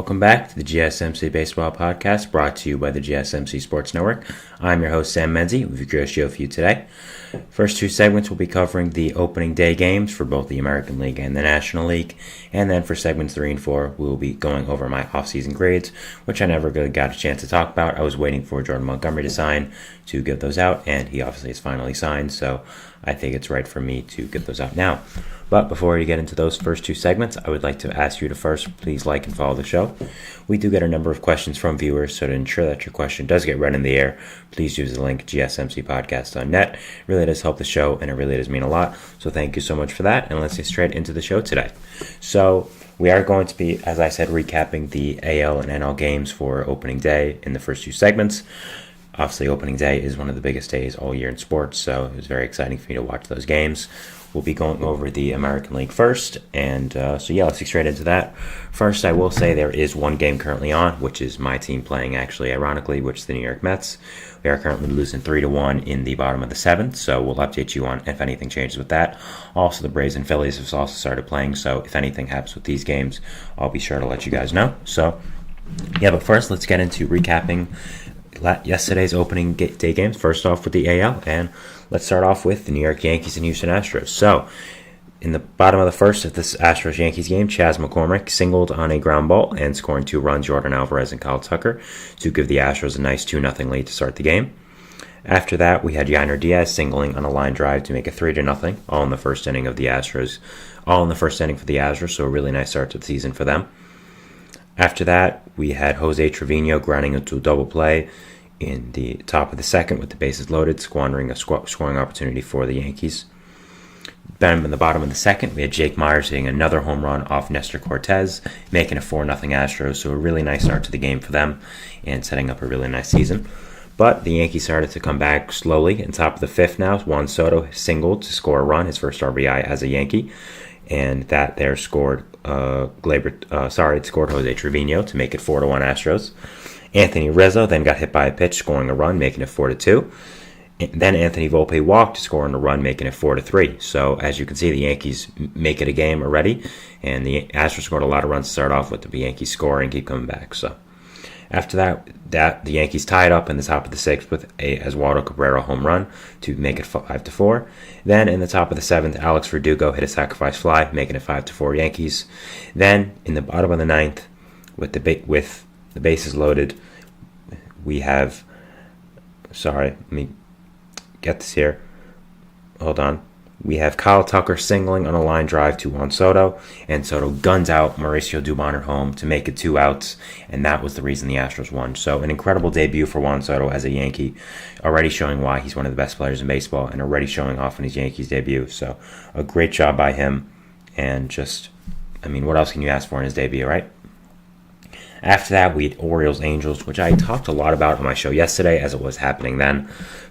Welcome back to the GSMC Baseball Podcast, brought to you by the GSMC Sports Network. I'm your host, Sam Menzie, with a great show for you today. First two segments will be covering the opening day games for both the American League and the National League, and then for segments 3 and 4, we will be going over my off-season grades, which I never really got a chance to talk about. I was waiting for Jordan Montgomery to sign to get those out, and he obviously has finally signed, so I think it's right for me to get those out now. But before we get into those first two segments, I would like to ask you to first please like and follow the show. We do get a number of questions from viewers, so to ensure that your question does get read in the air, please use the link gsmcpodcast.net. It really does help the show, and it really does mean a lot. So thank you so much for that, and let's get straight into the show today. So we are going to be, as I said, recapping the AL and NL games for opening day in the first two segments. Obviously, opening day is one of the biggest days all year in sports, so it was very exciting for me to watch those games. We'll be going over the American League first, and let's get straight into that. First, I will say there is one game currently on, which is my team playing, actually, ironically, which is the New York Mets. We are currently losing 3-1 in the bottom of the 7th, so we'll update you on if anything changes with that. Also, the Braves and Phillies have also started playing, so if anything happens with these games, I'll be sure to let you guys know. So, but first, let's get into recapping yesterday's opening day games. First off with the AL, and let's start off with the New York Yankees and Houston Astros. So, in the bottom of the first of this Astros-Yankees game, Chas McCormick singled on a ground ball and scoring 2 runs, Jordan Alvarez and Kyle Tucker, to give the Astros a nice 2-0 lead to start the game. After that, we had Yainer Diaz singling on a line drive to make it 3-0, all in the first inning of the Astros. All in the first inning for the Astros, so a really nice start to the season for them. After that, we had Jose Trevino grounding into a double play in the top of the second with the bases loaded, squandering a scoring opportunity for the Yankees. Then in the bottom of the second, we had Jake Myers hitting another home run off Nestor Cortez, making a 4-0 Astros, so a really nice start to the game for them and setting up a really nice season. But the Yankees started to come back slowly. In top of the fifth now, Juan Soto singled to score a run, his first RBI as a Yankee, and that there scored scored Jose Trevino to make it 4-1 Astros. Anthony Rizzo then got hit by a pitch, scoring a run, making it 4-2. Then Anthony Volpe walked, scoring a run, making it 4-3. So as you can see, the Yankees make it a game already, and the Astros scored a lot of runs to start off with. The Yankees score and keep coming back. So after that the Yankees tied up in the top of the sixth with a Oswaldo Cabrera home run to make it 5-4. Then in the top of the seventh, Alex Verdugo hit a sacrifice fly, making it 5-4 Yankees. Then in the bottom of the ninth, with the bases loaded, we have, let me get this here. Hold on. We have Kyle Tucker singling on a line drive to Juan Soto, and Soto guns out Mauricio Dubon at home to make it 2 outs, and that was the reason the Astros won. So an incredible debut for Juan Soto as a Yankee, already showing why he's one of the best players in baseball, and already showing off in his Yankees debut. So a great job by him, and what else can you ask for in his debut, right? After that, we had Orioles-Angels, which I talked a lot about on my show yesterday as it was happening then.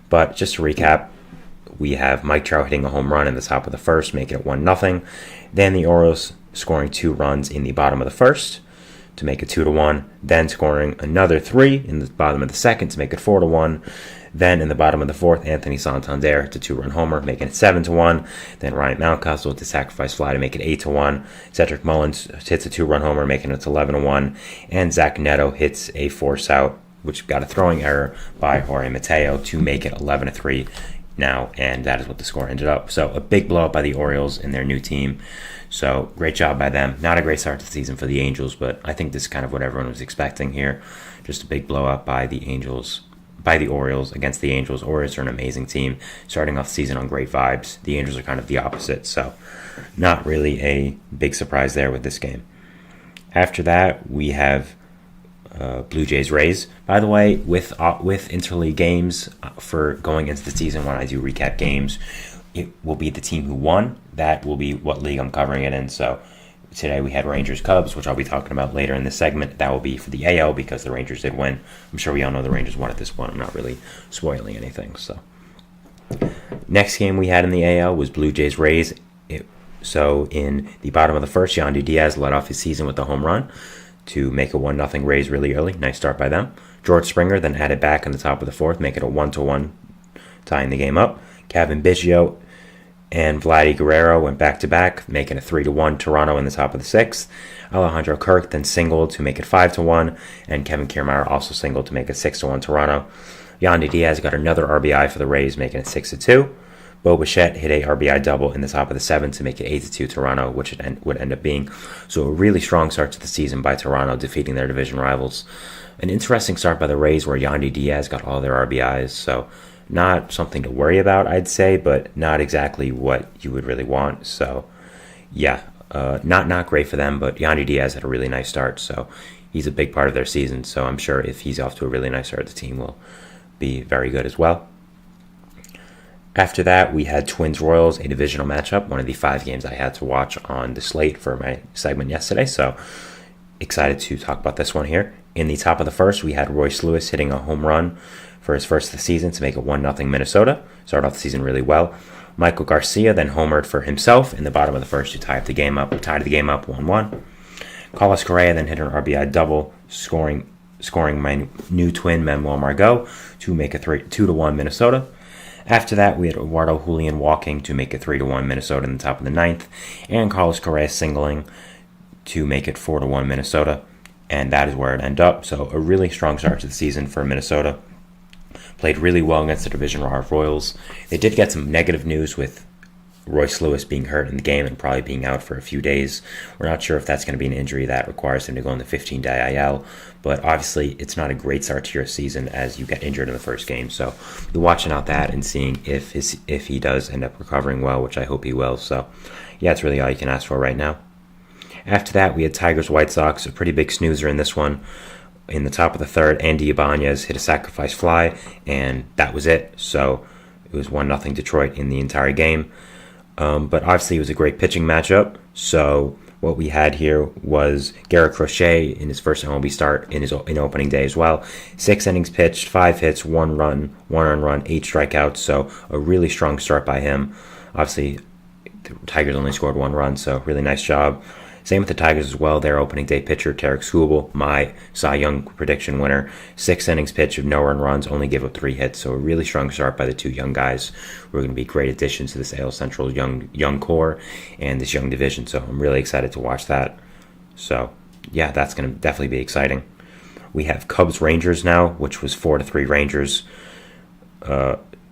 But just to recap, we have Mike Trout hitting a home run in the top of the first, making it 1-0. Then the Orioles scoring 2 runs in the bottom of the first to make it 2-1. Then scoring another 3 in the bottom of the second to make it 4-1. Then in the bottom of the fourth, Anthony Santander hits a 2-run homer, making it 7-1. Then Ryan Mountcastle with the sacrifice fly to make it 8-1. Cedric Mullins hits a 2-run homer, making it 11-1. And Zach Neto hits a force out, which got a throwing error by Jorge Mateo to make it 11-3 now, and that is what the score ended up. So a big blow up by the Orioles and their new team. So great job by them. Not a great start to the season for the Angels, but I think this is kind of what everyone was expecting here. Just a big blow up by the Orioles against the Angels. Orioles are an amazing team, starting off the season on great vibes. The Angels are kind of the opposite, so not really a big surprise there with this game. After that, we have Blue Jays Rays. By the way, with interleague games for going into the season, when I do recap games, it will be the team who won. That will be what league I'm covering it in. So today we had Rangers Cubs, which I'll be talking about later in this segment. That will be for the AL because the Rangers did win. I'm sure we all know the Rangers won at this point. I'm not really spoiling anything. So next game we had in the AL was Blue Jays Rays. So in the bottom of the first, Yandy Diaz led off his season with a home run to make a 1-0 Rays really early. Nice start by them. George Springer then added back in the top of the fourth, making it a 1-1, tying the game up. Kevin Biggio and Vladdy Guerrero went back-to-back, making a 3-1 Toronto in the top of the sixth. Alejandro Kirk then singled to make it 5-1, and Kevin Kiermaier also singled to make it 6-1 Toronto. Yandy Diaz got another RBI for the Rays, making it 6-2. Bo Bichette hit a RBI double in the top of the 7th to make it 8-2 Toronto, which it would end up being. So a really strong start to the season by Toronto, defeating their division rivals. An interesting start by the Rays where Yandy Diaz got all their RBIs, so not something to worry about, I'd say, but not exactly what you would really want. So, yeah, not great for them, but Yandy Diaz had a really nice start, so he's a big part of their season. So I'm sure if he's off to a really nice start, the team will be very good as well. After that, we had Twins-Royals, a divisional matchup, one of the 5 games I had to watch on the slate for my segment yesterday, so excited to talk about this one here. In the top of the first, we had Royce Lewis hitting a home run for his first of the season to make it 1-0 Minnesota. Started off the season really well. Michael Garcia then homered for himself in the bottom of the first to tied the game up 1-1. Carlos Correa then hit an RBI double, scoring my new twin Manuel Margot to make it 2-1 Minnesota. After that, we had Eduardo Julian walking to make it 3-1 Minnesota in the top of the 9th, and Carlos Correa singling to make it 4-1 Minnesota, and that is where it ended up. So a really strong start to the season for Minnesota. Played really well against the division Royals. They did get some negative news with Royce Lewis being hurt in the game and probably being out for a few days. We're not sure if that's going to be an injury that requires him to go on the 15-day IL, but obviously it's not a great start to your season as you get injured in the first game. So you're watching out that and seeing if he does end up recovering well, which I hope he will. So yeah, it's really all you can ask for right now. After that, we had Tigers-White Sox, a pretty big snoozer in this one. In the top of the 3rd, Andy Ibanez hit a sacrifice fly, and that was it. So it was 1-0 Detroit in the entire game. But obviously it was a great pitching matchup. So what we had here was Garrett Crochet in his first MLB start in opening day as well. 6 innings pitched, 5 hits, 1 run, 1 earned run, 8 strikeouts. So a really strong start by him. Obviously, the Tigers only scored 1 run, so really nice job. Same with the Tigers as well. Their opening day pitcher, Tarek Skubal, my Cy Young prediction winner. 6 innings pitched with no earned runs, only gave up 3 hits. So a really strong start by the 2 young guys who are going to be great additions to this AL Central young core and this young division. So I'm really excited to watch that. So yeah, that's going to definitely be exciting. We have Cubs-Rangers now, which was 4-3 Rangers,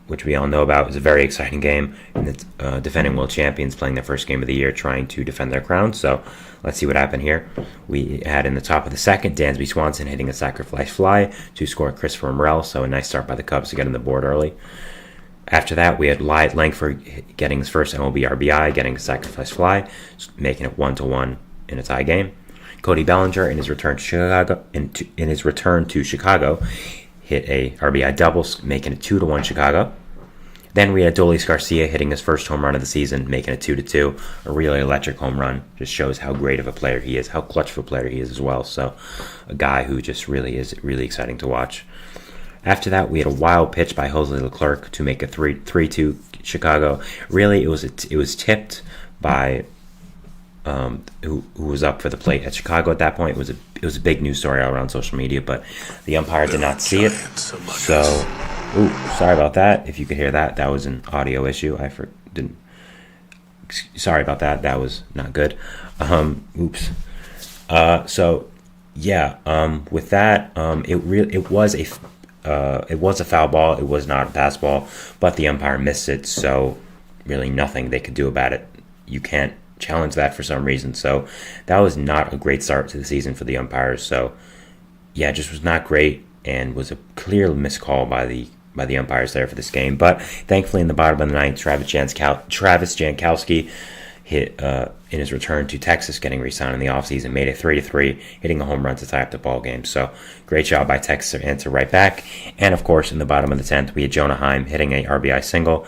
which we all know about. It was a very exciting game, and the defending world champions playing their first game of the year trying to defend their crown. So let's see what happened here. We had in the top of the 2nd, Dansby Swanson hitting a sacrifice fly to score Christopher Morel, so a nice start by the Cubs to get on the board early. After that, we had Wyatt Langford getting his first MLB RBI, getting a sacrifice fly, making it 1-1 in a tie game. Cody Bellinger in his return to Chicago hit a RBI double, making it 2-1 Chicago. Then we had Adolis Garcia hitting his first home run of the season, making it 2-2. A really electric home run. Just shows how great of a player he is, how clutch of a player he is as well. So a guy who just really is really exciting to watch. After that, we had a wild pitch by Jose Leclerc to make it 3-2 Chicago. Really, it was tipped by who was up for the plate at Chicago at that point. It was a big news story all around social media, but the umpire did not see it. So, sorry about that. If you could hear that, that was an audio issue. Sorry about that. That was not good. Oops. So, yeah. With that, it was a foul ball. It was not a pass ball, but the umpire missed it. So, really, nothing they could do about it. You can't challenge that for some reason. So that was not a great start to the season for the umpires. So yeah, just was not great and was a clear miscall by the umpires there for this game. But thankfully in the bottom of the 9th, Travis Jankowski hit in his return to Texas, getting re-signed in the offseason, made it 3-3, hitting a home run to tie up the ball game. So great job by Texas to answer right back. And of course in the bottom of the 10th, we had Jonah Heim hitting a RBI single,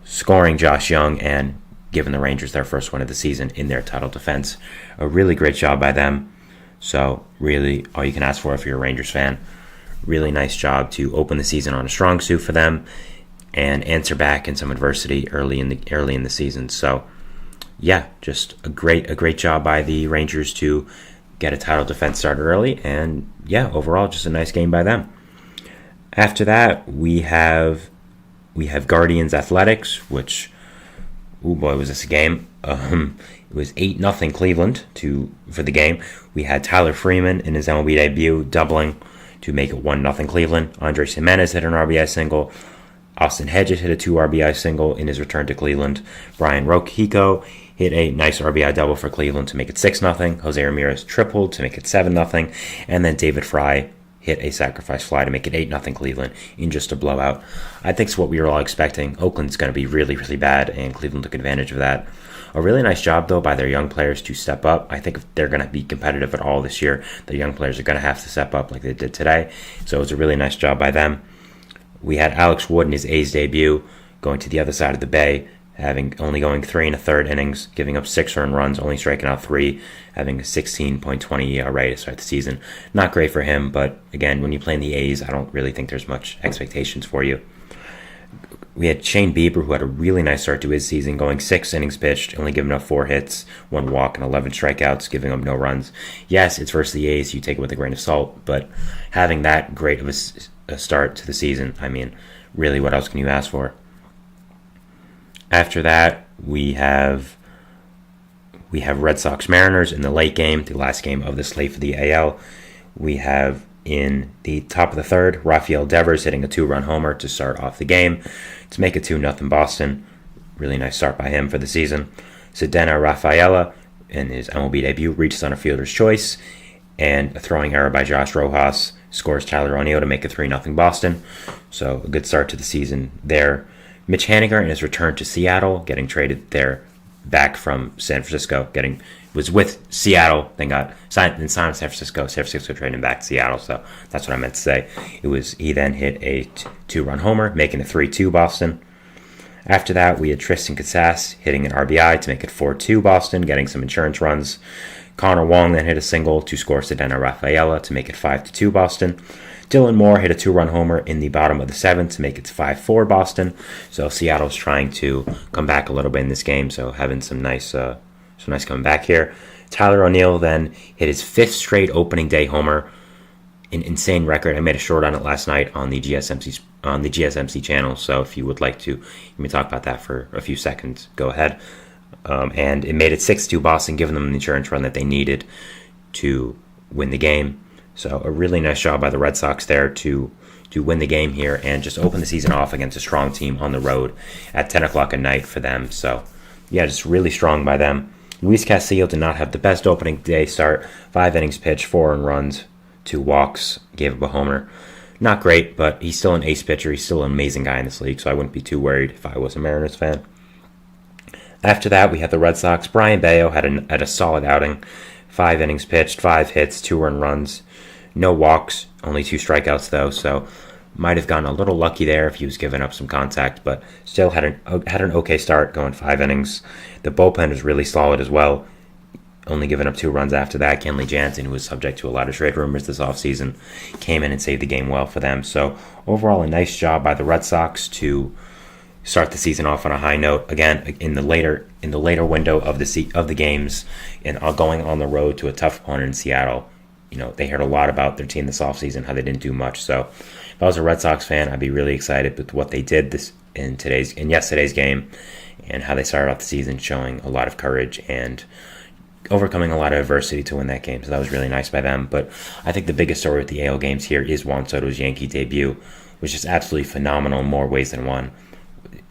scoring Josh Young, and giving the Rangers their first win of the season in their title defense. A really great job by them. So really all you can ask for if you're a Rangers fan. Really nice job to open the season on a strong suit for them and answer back in some adversity early in the season. So yeah, just a great job by the Rangers to get a title defense started early, and yeah, overall just a nice game by them. After that, we have Guardians Athletics, which, oh boy, was this a game. It was 8-0 Cleveland for the game. We had Tyler Freeman in his MLB debut doubling to make it 1-0 Cleveland. Andres Jimenez hit an RBI single. Austin Hedges hit a 2 RBI single in his return to Cleveland. Brian Roquico hit a nice RBI double for Cleveland to make it 6-0. Jose Ramirez tripled to make it 7-0. And then David Fry hit a sacrifice fly to make it 8-0 Cleveland in just a blowout. I think it's what we were all expecting. Oakland's going to be really, really bad, and Cleveland took advantage of that. A really nice job, though, by their young players to step up. I think if they're going to be competitive at all this year, the young players are going to have to step up like they did today. So it was a really nice job by them. We had Alex Wood in his A's debut going to the other side of the bay, only going 3 1/3 innings, giving up 6 earned runs, only striking out 3, having a 16.20 ERA to start the season. Not great for him, but again, when you play in the A's, I don't really think there's much expectations for you. We had Shane Bieber, who had a really nice start to his season, going 6 innings pitched, only giving up 4 hits, 1 walk, and 11 strikeouts, giving up no runs. Yes, it's versus the A's, you take it with a grain of salt, but having that great of a start to the season, I mean, really, what else can you ask for? After that, we have Red Sox Mariners in the late game, the last game of the slate for the AL. We have in the top of the third, Rafael Devers hitting a 2-run homer to start off the game to make it 2-0 Boston. Really nice start by him for the season. Cedena Rafaela in his MLB debut reaches on a fielder's choice, and a throwing error by Josh Rojas scores Tyler O'Neill to make it 3-0 Boston. So a good start to the season there. Mitch Haniger in his return to Seattle, getting traded there back from San Francisco, was with Seattle, then got signed in San Francisco. San Francisco traded him back to Seattle, so that's what I meant to say. He then hit a 2-run homer, making it 3-2 Boston. After that, we had Tristan Casas hitting an RBI to make it 4-2 Boston, getting some insurance runs. Connor Wong then hit a single to score Cedena Rafaela to make it 5-2 Boston. Dylan Moore hit a 2-run homer in the bottom of the 7th to make it 5-4 Boston. So Seattle's trying to come back a little bit in this game, so having some nice coming back here. Tyler O'Neill then hit his 5th straight opening day homer, an insane record. I made a short on it last night on the GSMC channel. So if you would like to hear me talk about that for a few seconds, go ahead. And it made it 6-2 Boston, giving them the insurance run that they needed to win the game. So a really nice job by the Red Sox there to win the game here and just open the season off against a strong team on the road at 10 o'clock at night for them. So yeah, just really strong by them. Luis Castillo did not have the best opening day start. 5 innings pitched, 4 earned runs, 2 walks, gave up a homer. Not great, but he's still an ace pitcher. He's still an amazing guy in this league, so I wouldn't be too worried if I was a Mariners fan. After that, we had the Red Sox. Brian Bayo had a solid outing. 5 innings pitched, 5 hits, 2 earned runs. No walks, only 2 strikeouts though, so might have gotten a little lucky there if he was giving up some contact, but still had an okay start, going 5 innings. The bullpen was really solid as well, only giving up 2 runs after that. Kenley Jansen, who was subject to a lot of trade rumors this offseason, came in and saved the game well for them. So overall, a nice job by the Red Sox to start the season off on a high note. Again, in the later window of the games, and going on the road to a tough opponent in Seattle. You know, they heard a lot about their team this offseason, how they didn't do much. So if I was a Red Sox fan, I'd be really excited with what they did in yesterday's game and how they started off the season, showing a lot of courage and overcoming a lot of adversity to win that game. So that was really nice by them. But I think the biggest story with the AL games here is Juan Soto's Yankee debut, which is absolutely phenomenal in more ways than one.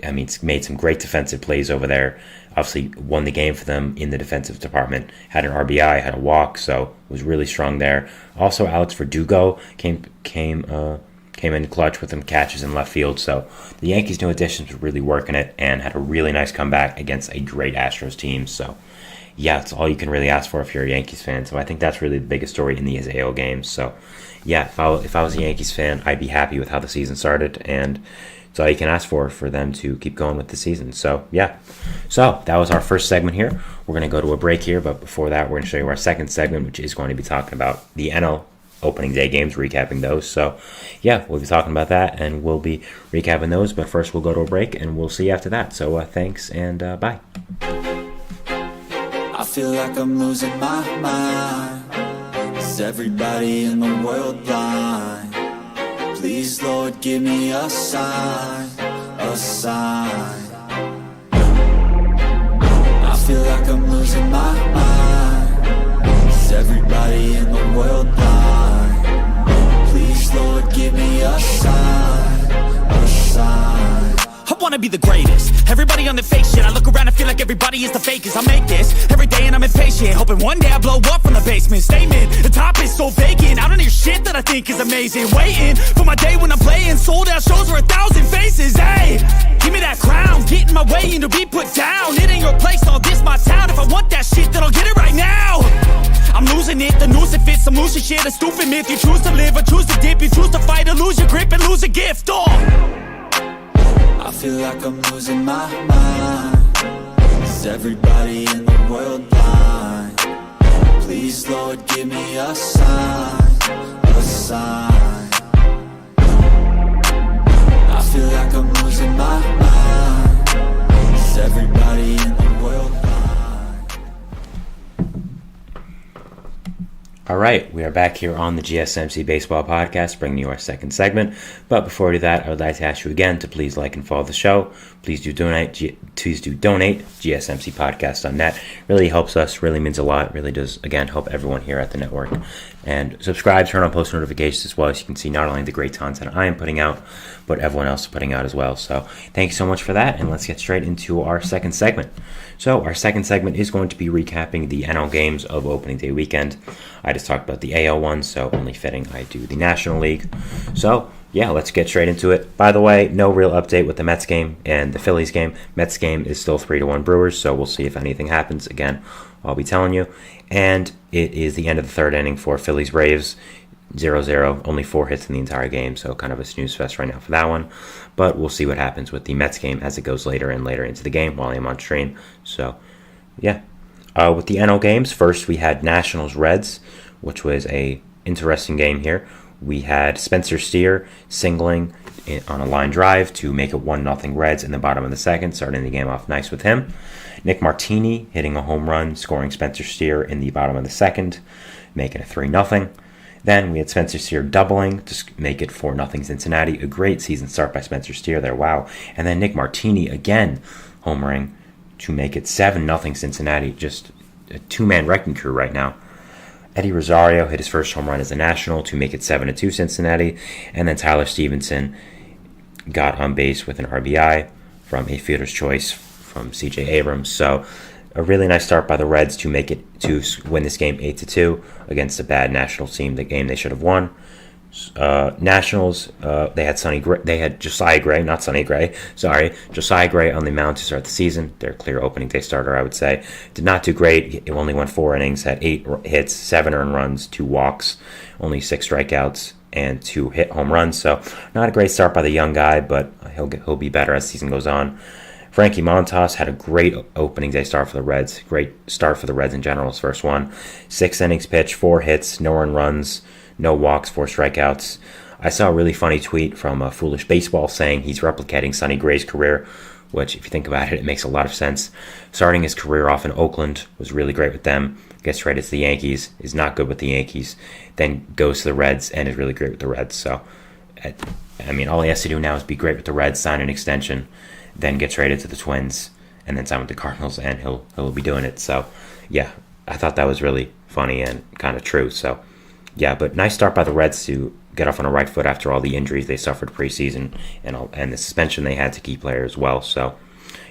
I mean, it's made some great defensive plays over there. Obviously won the game for them in the defensive department. Had an RBI, had a walk, so was really strong there. Also, Alex Verdugo came in clutch with some catches in left field. So the Yankees' new additions were really working it and had a really nice comeback against a great Astros team. So yeah, it's all you can really ask for if you're a Yankees fan. So I think that's really the biggest story in these AL games. So yeah, if I was a Yankees fan, I'd be happy with how the season started, and it's all you can ask for them to keep going with the season. So yeah, so that was our first segment here. We're going to go to a break here, but before that, we're going to show you our second segment, which is going to be talking about the NL opening day games, recapping those. So yeah, we'll be talking about that, and we'll be recapping those, but first we'll go to a break, and we'll see you after that. So thanks, and bye. I feel like I'm losing my mind. Is everybody in the world blind? Please, Lord, give me a sign, a sign. I feel like I'm losing my mind. Is everybody in the world blind? Please, Lord, give me a sign, a sign. I wanna be the greatest. Everybody on the fake shit. I look around and feel like everybody is the fakest. I make this every day and I'm impatient, hoping one day I blow up from the basement. Statement, the top is so vacant. I don't hear shit that I think is amazing. Waiting for my day when I'm playing sold out shows for 1,000 faces. Hey, give me that crown, get in my way and to be put down. It ain't your place, all this my town. If I want that shit, then I'll get it right now. I'm losing it, the noose it fits. Some losing shit, a stupid myth. You choose to live or choose to dip. You choose to fight or lose your grip and lose a gift. I feel like I'm losing my mind. Is everybody in the world blind? Please, Lord, give me a sign, a sign. I feel like I'm losing my mind. Is everybody in the world blind? All right, we are back here on the GSMC Baseball Podcast, bringing you our second segment. But before we do that, I would like to ask you again to please like and follow the show. Please do donate. GSMCpodcast.net. Really helps us. Really means a lot. Really does, again, help everyone here at the network. And subscribe, turn on post notifications as well, so you can see not only the great content I am putting out, but everyone else is putting out as well. So thank you so much for that, and let's get straight into our second segment. So our second segment is going to be recapping the NL games of opening day weekend. I just talked about the AL one, so only fitting I do the National League. So yeah, let's get straight into it. By the way, no real update with the Mets game and the Phillies game. Mets game is still 3-1 Brewers, so we'll see if anything happens. Again, I'll be telling you. And it is the end of the third inning for Phillies Braves. 0-0, only 4 hits in the entire game, so kind of a snooze fest right now for that one. But we'll see what happens with the Mets game as it goes later and later into the game while I'm on stream. So, yeah. With the NL games, first we had Nationals-Reds, which was a interesting game here. We had Spencer Steer singling on a line drive to make it 1-0 Reds in the bottom of the second, starting the game off nice with him. Nick Martini hitting a home run, scoring Spencer Steer in the bottom of the second, making it 3-0. Then we had Spencer Steer doubling to make it 4-0 Cincinnati. A great season start by Spencer Steer there, wow. And then Nick Martini again homering to make it 7-0 Cincinnati. Just a two-man wrecking crew right now. Eddie Rosario hit his first home run as a National to make it 7-2 Cincinnati. And then Tyler Stevenson got on base with an RBI from a fielder's choice from C.J. Abrams. So a really nice start by the Reds to make it to win this game 8-2 against a bad Nationals team. The game they should have won. Nationals, they had Josiah Gray on the mound to start the season. Their clear opening day starter, I would say. Did not do great. He only went 4 innings, had 8 hits, 7 earned runs, 2 walks, only 6 strikeouts, and 2 hit home runs. So not a great start by the young guy, but he'll be better as the season goes on. Frankie Montas had a great opening day start for the Reds. Great start for the Reds in general, his first one. 6 innings pitched, 4 hits, no earned runs, no walks, 4 strikeouts. I saw a really funny tweet from Foolish Baseball saying he's replicating Sonny Gray's career, which, if you think about it, it makes a lot of sense. Starting his career off in Oakland, was really great with them. Gets traded to the Yankees, is not good with the Yankees. Then goes to the Reds and is really great with the Reds. So, I mean, all he has to do now is be great with the Reds, sign an extension, then get traded to the Twins, and then sign with the Cardinals, and he'll be doing it. So, yeah, I thought that was really funny and kind of true. So, yeah, but nice start by the Reds to get off on a right foot after all the injuries they suffered preseason and the suspension they had to key players as well. So,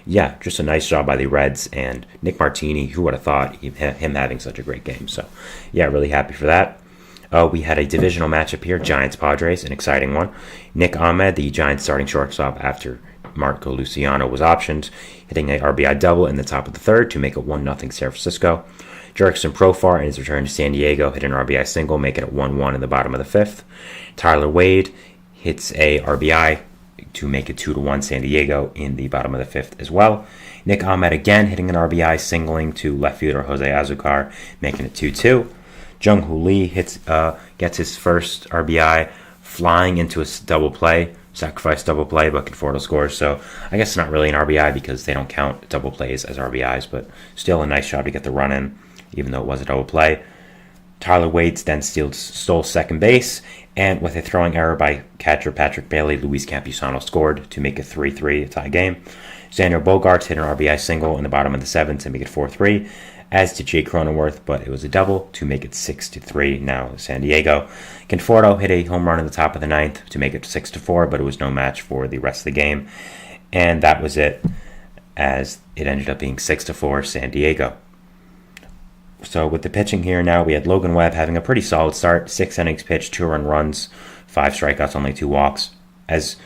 yeah, just a nice job by the Reds and Nick Martini. Who would have thought him having such a great game? So, yeah, really happy for that. We had a divisional matchup here, Giants-Padres, an exciting one. Nick Ahmed, the Giants starting shortstop after Marco Luciano was optioned, hitting a RBI double in the top of the third to make it 1-0 San Francisco. Jurickson Profar, in his return to San Diego, hit an RBI single, making it 1-1 in the bottom of the fifth. Tyler Wade hits a RBI to make it 2-1 San Diego in the bottom of the fifth as well. Nick Ahmed again hitting an RBI, singling to left fielder Jose Azucar, making it 2-2. Jung-Hoo Lee gets his first RBI, flying into a double play, sacrifice double play, but Conforto scores. So I guess it's not really an RBI because they don't count double plays as RBIs, but still a nice job to get the run in, even though it was a double play. Tyler Wade then stole second base, and with a throwing error by catcher Patrick Bailey, Luis Campusano scored to make it 3-3, a tie game. Xander Bogaerts hit an RBI single in the bottom of the 7th to make it 4-3, as did Jake Cronenworth, but it was a double to make it 6-3 now San Diego. Conforto hit a home run in the top of the 9th to make it 6-4, but it was no match for the rest of the game. And that was it, as it ended up being 6-4 San Diego. So with the pitching here now, we had Logan Webb having a pretty solid start. 6 innings pitched, 2 earned runs, 5 strikeouts, only 2 walks. As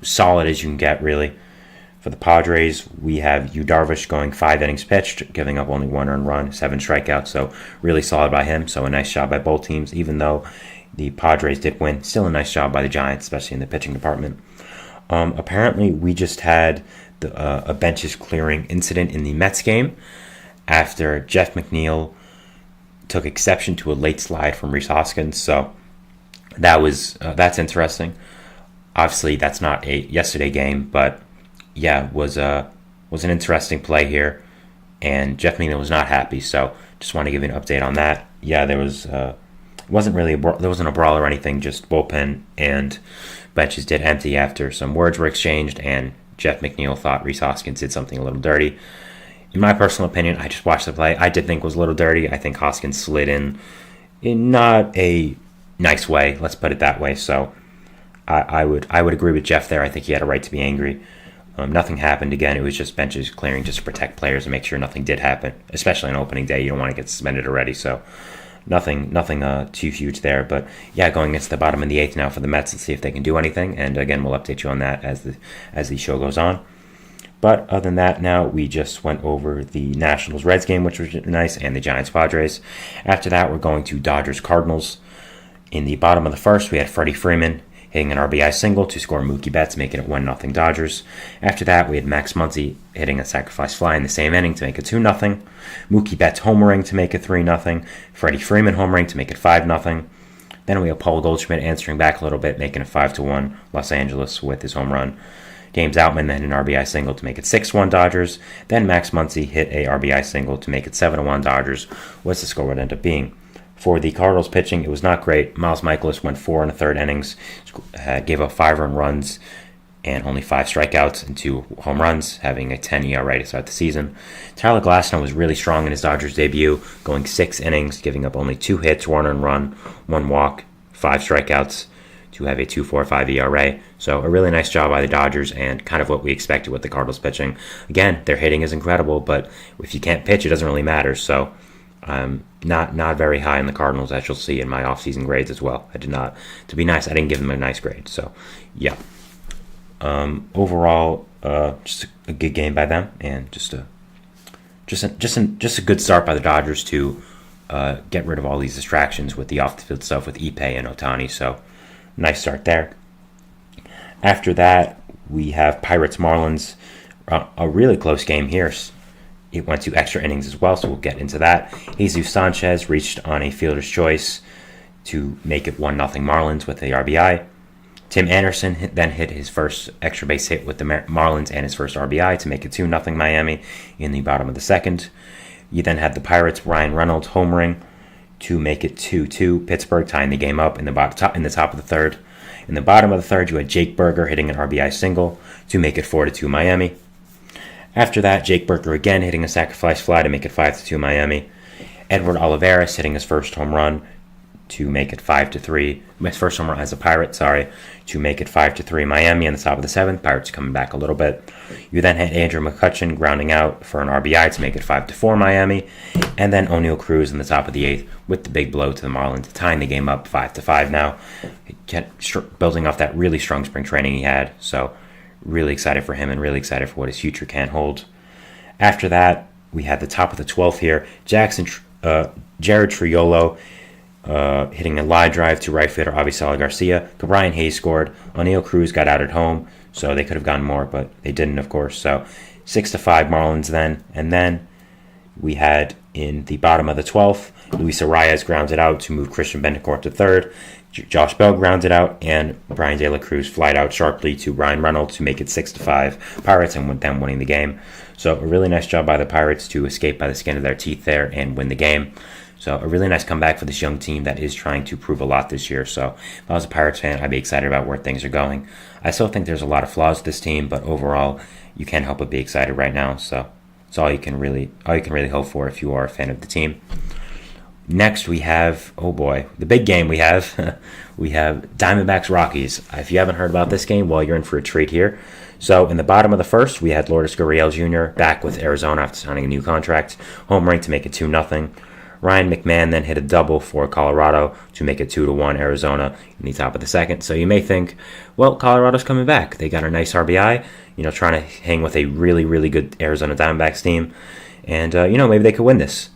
solid as you can get, really. For the Padres, we have Yu Darvish going 5 innings pitched, giving up only 1 earned run, 7 strikeouts. So really solid by him. So a nice job by both teams, even though the Padres did win. Still a nice job by the Giants, especially in the pitching department. Apparently, we just had a benches clearing incident in the Mets game after Jeff McNeil took exception to a late slide from Rhys Hoskins. So that's interesting. Obviously, that's not a yesterday game, but yeah, was an interesting play here, and Jeff McNeil was not happy. So just want to give you an update on that. Yeah, there wasn't a brawl or anything. Just bullpen and benches did empty after some words were exchanged, and Jeff McNeil thought Rhys Hoskins did something a little dirty. In my personal opinion, I just watched the play. I did think it was a little dirty. I think Hoskins slid in not a nice way. Let's put it that way. So I would agree with Jeff there. I think he had a right to be angry. Nothing happened again. It was just benches clearing just to protect players and make sure nothing did happen. Especially on opening day, you don't want to get suspended already. So nothing too huge there. But yeah, going into the bottom of the 8th now for the Mets to see if they can do anything. And again, we'll update you on that as the show goes on. But other than that, now we just went over the Nationals-Reds game, which was nice, and the Giants-Padres. After that, we're going to Dodgers-Cardinals. In the bottom of the 1st, we had Freddie Freeman hitting an RBI single to score Mookie Betts, making it 1-0 Dodgers. After that, we had Max Muncy hitting a sacrifice fly in the same inning to make it 2-0. Mookie Betts homering to make it 3-0. Freddie Freeman homering to make it 5-0. Then we have Paul Goldschmidt answering back a little bit, making it 5-1 Los Angeles with his home run. James Outman then an RBI single to make it 6-1 Dodgers. Then Max Muncy hit a RBI single to make it 7-1 Dodgers. What's the score would end up being? For the Cardinals pitching, it was not great. Miles Michaelis went 4 1/3 innings, gave up 5 earned runs and only 5 strikeouts and 2 home runs, having a 10 ERA to start the season. Tyler Glasnow was really strong in his Dodgers debut, going 6 innings, giving up only 2 hits, 1 earned run, 1 walk, 5 strikeouts, to have a 2.45 ERA. So a really nice job by the Dodgers and kind of what we expected with the Cardinals pitching. Again, their hitting is incredible, but if you can't pitch, it doesn't really matter. So not very high in the Cardinals, as you'll see in my offseason grades as well. I did not, to be nice, I didn't give them a nice grade. So yeah, overall, just a good game by them, and just a good start by the Dodgers to get rid of all these distractions with the off the field stuff with Ippei and Ohtani. So nice start there. After that, we have Pirates-Marlins, a really close game here. It went to extra innings as well, so we'll get into that. Jesus Sanchez reached on a fielder's choice to make it 1-0 Marlins with a RBI. Tim Anderson then hit his first extra base hit with the Marlins and his first RBI to make it 2-0 Miami in the bottom of the 2nd. You then had the Pirates' Ryan Reynolds homering to make it 2-2 Pittsburgh, tying the game up in the top of the 3rd. In the bottom of the 3rd, you had Jake Burger hitting an RBI single to make it 4-2 Miami. After that, Jake Burger again hitting a sacrifice fly to make it 5-2 Miami. Edward Olivares hitting his first home run to make it 5-3. His first home run as a Pirate, to make it 5-3 Miami in the top of the 7th. Pirates coming back a little bit. You then had Andrew McCutchen grounding out for an RBI to make it 5-4 Miami. And then O'Neal Cruz in the top of the 8th with the big blow to the Marlins, tying the game up 5-5 now. Building off that really strong spring training he had. So really excited for him and really excited for what his future can hold. After that, we had the top of the 12th here. Jared Triolo hitting a line drive to right fielder Avisala Garcia. Brian Hayes scored. O'Neal Cruz got out at home, so they could have gotten more, but they didn't, of course. So 6-5 Marlins then. And then we had in the bottom of the 12th, Luis Arias grounded out to move Christian Bendicourt to 3rd. Josh Bell grounded out, and Brian De La Cruz flied out sharply to Ryan Reynolds to make it 6-5 Pirates, and them winning the game. So a really nice job by the Pirates to escape by the skin of their teeth there and win the game. So a really nice comeback for this young team that is trying to prove a lot this year. So if I was a Pirates fan, I'd be excited about where things are going. I still think there's a lot of flaws with this team, but overall, you can't help but be excited right now. So it's all you can really hope for if you are a fan of the team. Next, we have, oh boy, the big game we have. We have Diamondbacks Rockies. If you haven't heard about this game, well, you're in for a treat here. So in the bottom of the first, we had Lourdes Gurriel Jr. back with Arizona after signing a new contract, homering to make it 2-0. Ryan McMahon then hit a double for Colorado to make it 2-1 Arizona in the top of the second. So you may think, well, Colorado's coming back. They got a nice RBI, trying to hang with a really, really good Arizona Diamondbacks team. And, maybe they could win this.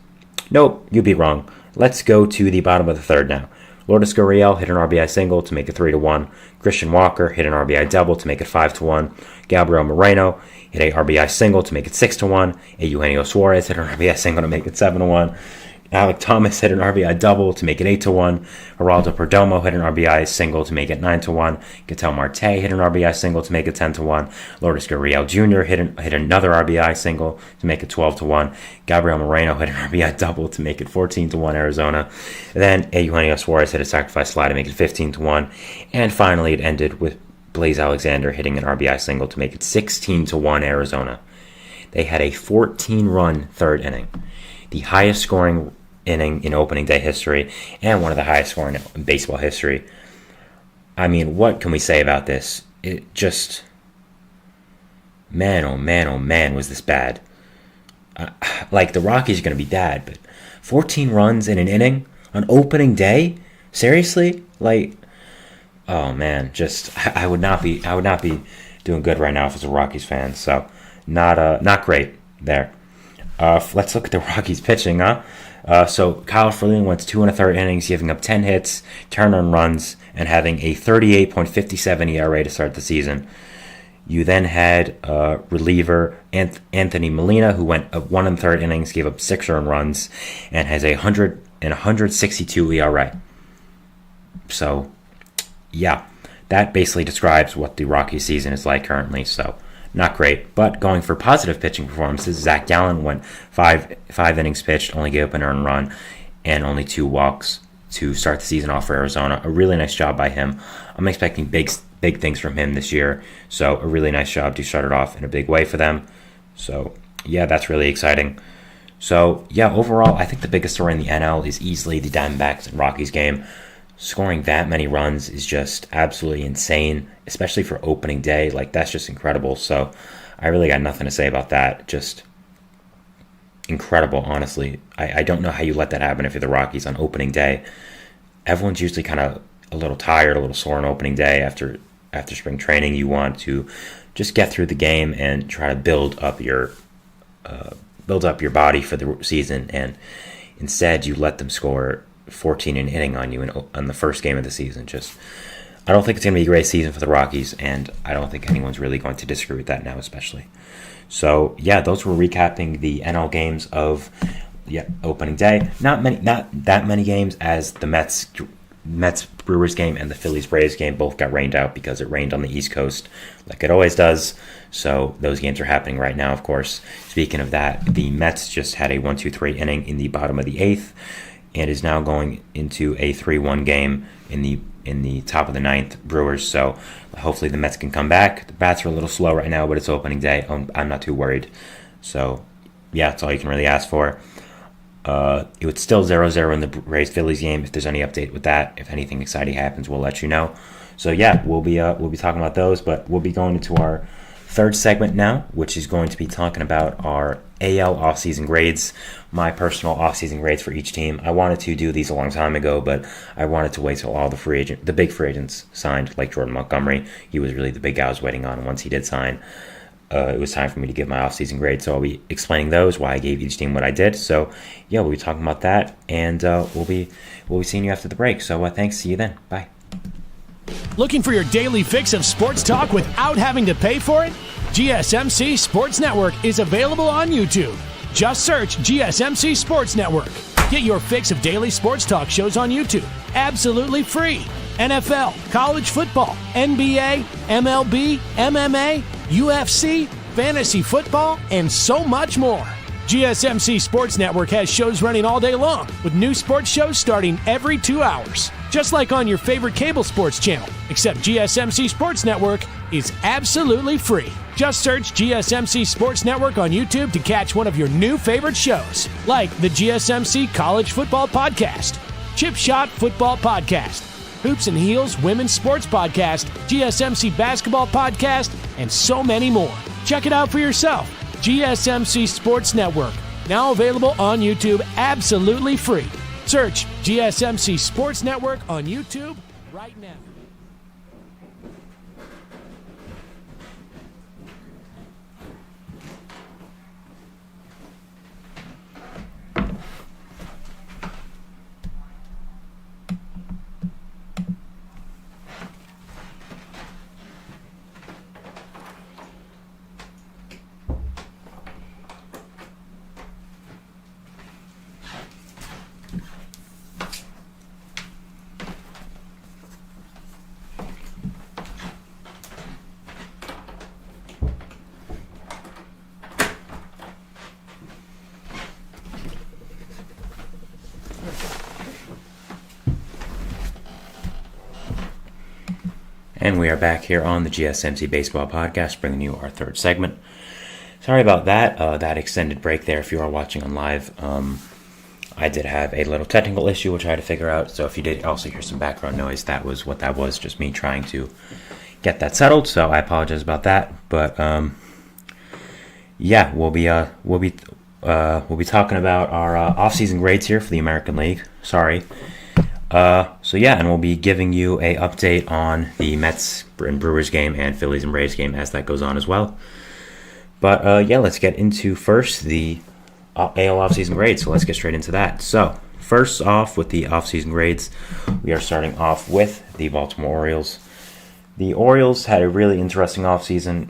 Nope, you'd be wrong. Let's go to the bottom of the third now. Lourdes Gurriel hit an RBI single to make it 3-1. Christian Walker hit an RBI double to make it 5-1. Gabriel Moreno hit a RBI single to make it 6-1. Eugenio Suarez hit an RBI single to make it 7-1. Alec Thomas hit an RBI double to make it 8-1. Geraldo Perdomo hit an RBI single to make it 9-1. Ketel Marte hit an RBI single to make it 10-1. Lourdes Gurriel Jr. hit another RBI single to make it 12-1. Gabriel Moreno hit an RBI double to make it 14-1 Arizona. And then Eugenio Suarez hit a sacrifice fly to make it 15-1. And finally, it ended with Blaze Alexander hitting an RBI single to make it 16-1 Arizona. They had a 14-run third inning, the highest scoring inning in opening day history, and one of the highest scoring in baseball history. I mean, what can we say about this? It just, man, oh man, was this bad. The Rockies are going to be bad, but 14 runs in an inning on opening day? Seriously? Oh man, just I would not be doing good right now if I was a Rockies fan. So not great there. Let's look at the Rockies pitching, huh? So Kyle Freeland went 2 1/3 innings, giving up 10 hits, 10 earned runs, and having a 38.57 ERA to start the season. You then had reliever Anthony Molina, who went 1 1/3 innings, gave up 6 earned runs, and has a 162 ERA. So, yeah, that basically describes what the Rockies season is like currently. So, not great, but going for positive pitching performances, Zach Gallen went five innings pitched, only gave up an earned run, and only 2 walks to start the season off for Arizona. A really nice job by him. I'm expecting big things from him this year, so a really nice job to start it off in a big way for them. So, yeah, that's really exciting. So, yeah, overall, I think the biggest story in the NL is easily the Diamondbacks and Rockies game. Scoring that many runs is just absolutely insane, especially for opening day. That's just incredible. So I really got nothing to say about that. Just incredible, honestly. I don't know how you let that happen if you're the Rockies on opening day. Everyone's usually kind of a little tired, a little sore on opening day after spring training. You want to just get through the game and try to build up your body for the season. And instead, you let them score 14 an inning on you on the first game of the season. I don't think it's going to be a great season for the Rockies, and I don't think anyone's really going to disagree with that now, especially. So, yeah, those were recapping the NL games of opening day. Not that many games, as the Mets Brewers game and the Phillies Braves game both got rained out because it rained on the East Coast like it always does. So those games are happening right now, of course. Speaking of that, the Mets just had a 1-2-3 inning in the bottom of the 8th, and is now going into a 3-1 game in the top of the 9th. Brewers. So hopefully the Mets can come back. The bats are a little slow right now, but it's opening day. I'm not too worried. So yeah, that's all you can really ask for. It was still 0-0 in the Braves-Phillies game. If there's any update with that, if anything exciting happens, we'll let you know. So yeah, we'll be talking about those, but we'll be going into our third segment now, which is going to be talking about our AL offseason grades, my personal offseason grades for each team. I wanted to do these a long time ago, but I wanted to wait till all the big free agents signed, like Jordan Montgomery. He was really the big guy I was waiting on, and once he did sign, it was time for me to give my offseason grade. So I'll be explaining those, why I gave each team what I did. So yeah, we'll be talking about that, and we'll be seeing you after the break. So thanks. See you then. Bye. Looking for your daily fix of sports talk without having to pay for it? GSMC Sports Network is available on YouTube. Just search GSMC Sports Network. Get your fix of daily sports talk shows on YouTube, absolutely free. NFL, college football, NBA, MLB, MMA, UFC, fantasy football, and so much more. GSMC Sports Network has shows running all day long, with new sports shows starting every 2 hours. Just like on your favorite cable sports channel, except GSMC Sports Network is absolutely free. Just search GSMC Sports Network on YouTube to catch one of your new favorite shows, like the GSMC College Football Podcast, Chip Shot Football Podcast, Hoops and Heels Women's Sports Podcast, GSMC Basketball Podcast, and so many more. Check it out for yourself. GSMC Sports Network, now available on YouTube absolutely free. Search GSMC Sports Network on YouTube right now. And we are back here on the GSMC Baseball Podcast, bringing you our third segment. Sorry about that, that extended break there if you are watching on live. I did have a little technical issue which I had to figure out, so if you did also hear some background noise, that was what that was, just me trying to get that settled, so I apologize about that. But yeah, we'll be talking about our off-season grades here for the American League. Sorry. So yeah, and we'll be giving you a update on the Mets and Brewers game and Phillies and Braves game as that goes on as well. But yeah, let's get into first the AL offseason grades. So let's get straight into that. So first off with the offseason grades, we are starting off with the Baltimore Orioles. The Orioles had a really interesting offseason.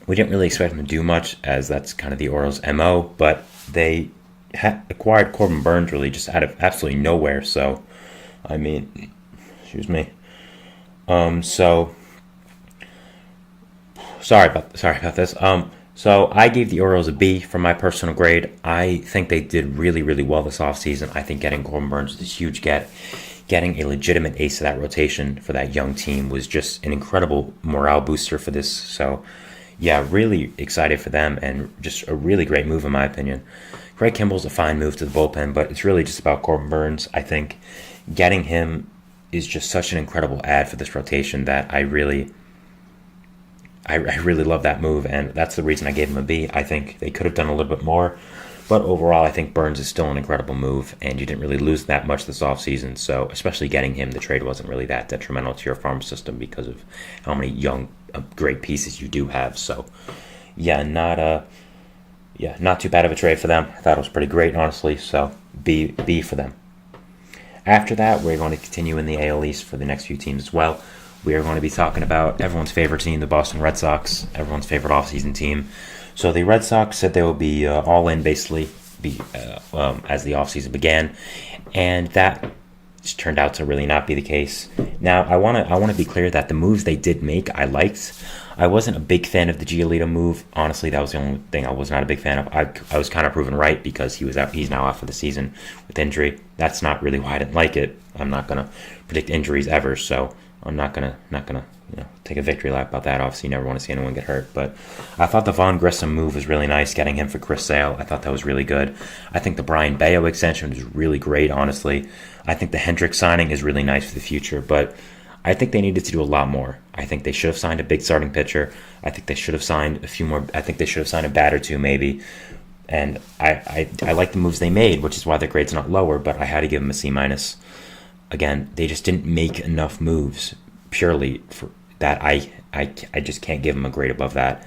We didn't really expect them to do much, as that's kind of the Orioles' MO, but they acquired Corbin Burnes really just out of absolutely nowhere. So I mean, excuse me. So sorry about this. So I gave the Orioles a B for my personal grade. I think they did really, really well this offseason. I think getting Corbin Burnes was this huge get. Getting a legitimate ace of that rotation for that young team was just an incredible morale booster for this. So yeah, really excited for them and just a really great move in my opinion. Craig Kimball's a fine move to the bullpen, but it's really just about Corbin Burnes. I think getting him is just such an incredible add for this rotation that I really love that move, and that's the reason I gave him a B. I think they could have done a little bit more, but overall I think Burnes is still an incredible move, and you didn't really lose that much this offseason, so especially getting him, the trade wasn't really that detrimental to your farm system because of how many young, great pieces you do have. So yeah, not too bad of a trade for them. I thought it was pretty great, honestly, so B for them. After that, we're going to continue in the AL East for the next few teams as well. We are going to be talking about everyone's favorite team, the Boston Red Sox, everyone's favorite offseason team. So the Red Sox said they will be all in basically as the offseason began, and that just turned out to really not be the case. Now, I want to be clear that the moves they did make, I liked. I wasn't a big fan of the Giolito move. Honestly, that was the only thing I was not a big fan of. I was kind of proven right because he's now out for the season with injury. That's not really why I didn't like it. I'm not gonna predict injuries ever, so I'm not gonna take a victory lap about that. Obviously, you never want to see anyone get hurt. But I thought the Vaughn Grissom move was really nice, getting him for Chris Sale. I thought that was really good. I think the Brian Bayo extension was really great, honestly. I think the Hendricks signing is really nice for the future, but I think they needed to do a lot more. I think they should have signed a big starting pitcher. I think they should have signed a few more. I think they should have signed a bat or two maybe. And I like the moves they made, which is why their grade's not lower, but I had to give them a C-. Again, they just didn't make enough moves purely for that. I just can't give them a grade above that.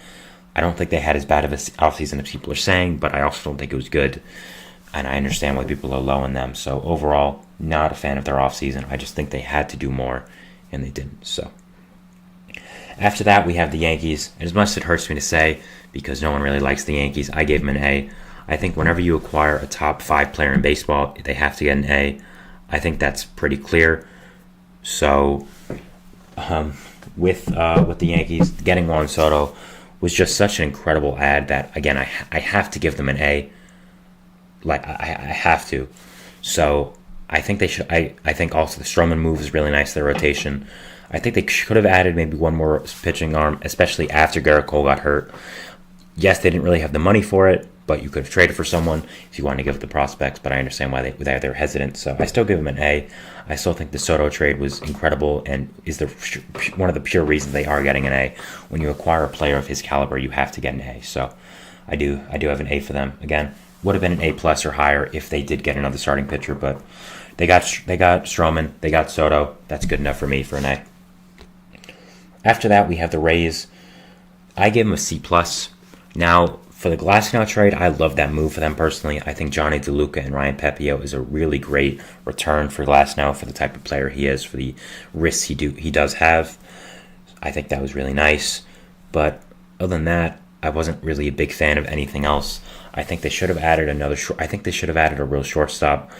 I don't think they had as bad of an offseason as people are saying, but I also don't think it was good. And I understand why people are low on them. So overall, not a fan of their offseason. I just think they had to do more, and they didn't. So after that, we have the Yankees. And as much as it hurts me to say, because no one really likes the Yankees, I gave them an A. I think whenever you acquire a top 5 player in baseball, they have to get an A. I think that's pretty clear. So with the Yankees, getting Juan Soto was just such an incredible add that, again, I have to give them an A. like I have to. So I think they should. I think also the Stroman move is really nice. Their rotation. I think they could have added maybe one more pitching arm, especially after Garrett Cole got hurt. Yes, they didn't really have the money for it, but you could have traded for someone if you want to give it the prospects. But I understand why they're hesitant. So I still give them an A. I still think the Soto trade was incredible and is one of the pure reasons they are getting an A. When you acquire a player of his caliber, you have to get an A. So I do have an A for them. Again, would have been an A plus or higher if they did get another starting pitcher, but they got Stroman, they got Soto. That's good enough for me for an A. After that, we have the Rays. I give them a C plus. Now, for the Glasnow trade, I love that move for them personally. I think Johnny DeLuca and Ryan Pepio is a really great return for Glasnow for the type of player he is, for the risks he does have. I think that was really nice. But other than that, I wasn't really a big fan of anything else. I think they should have added I think they should have added a real shortstop.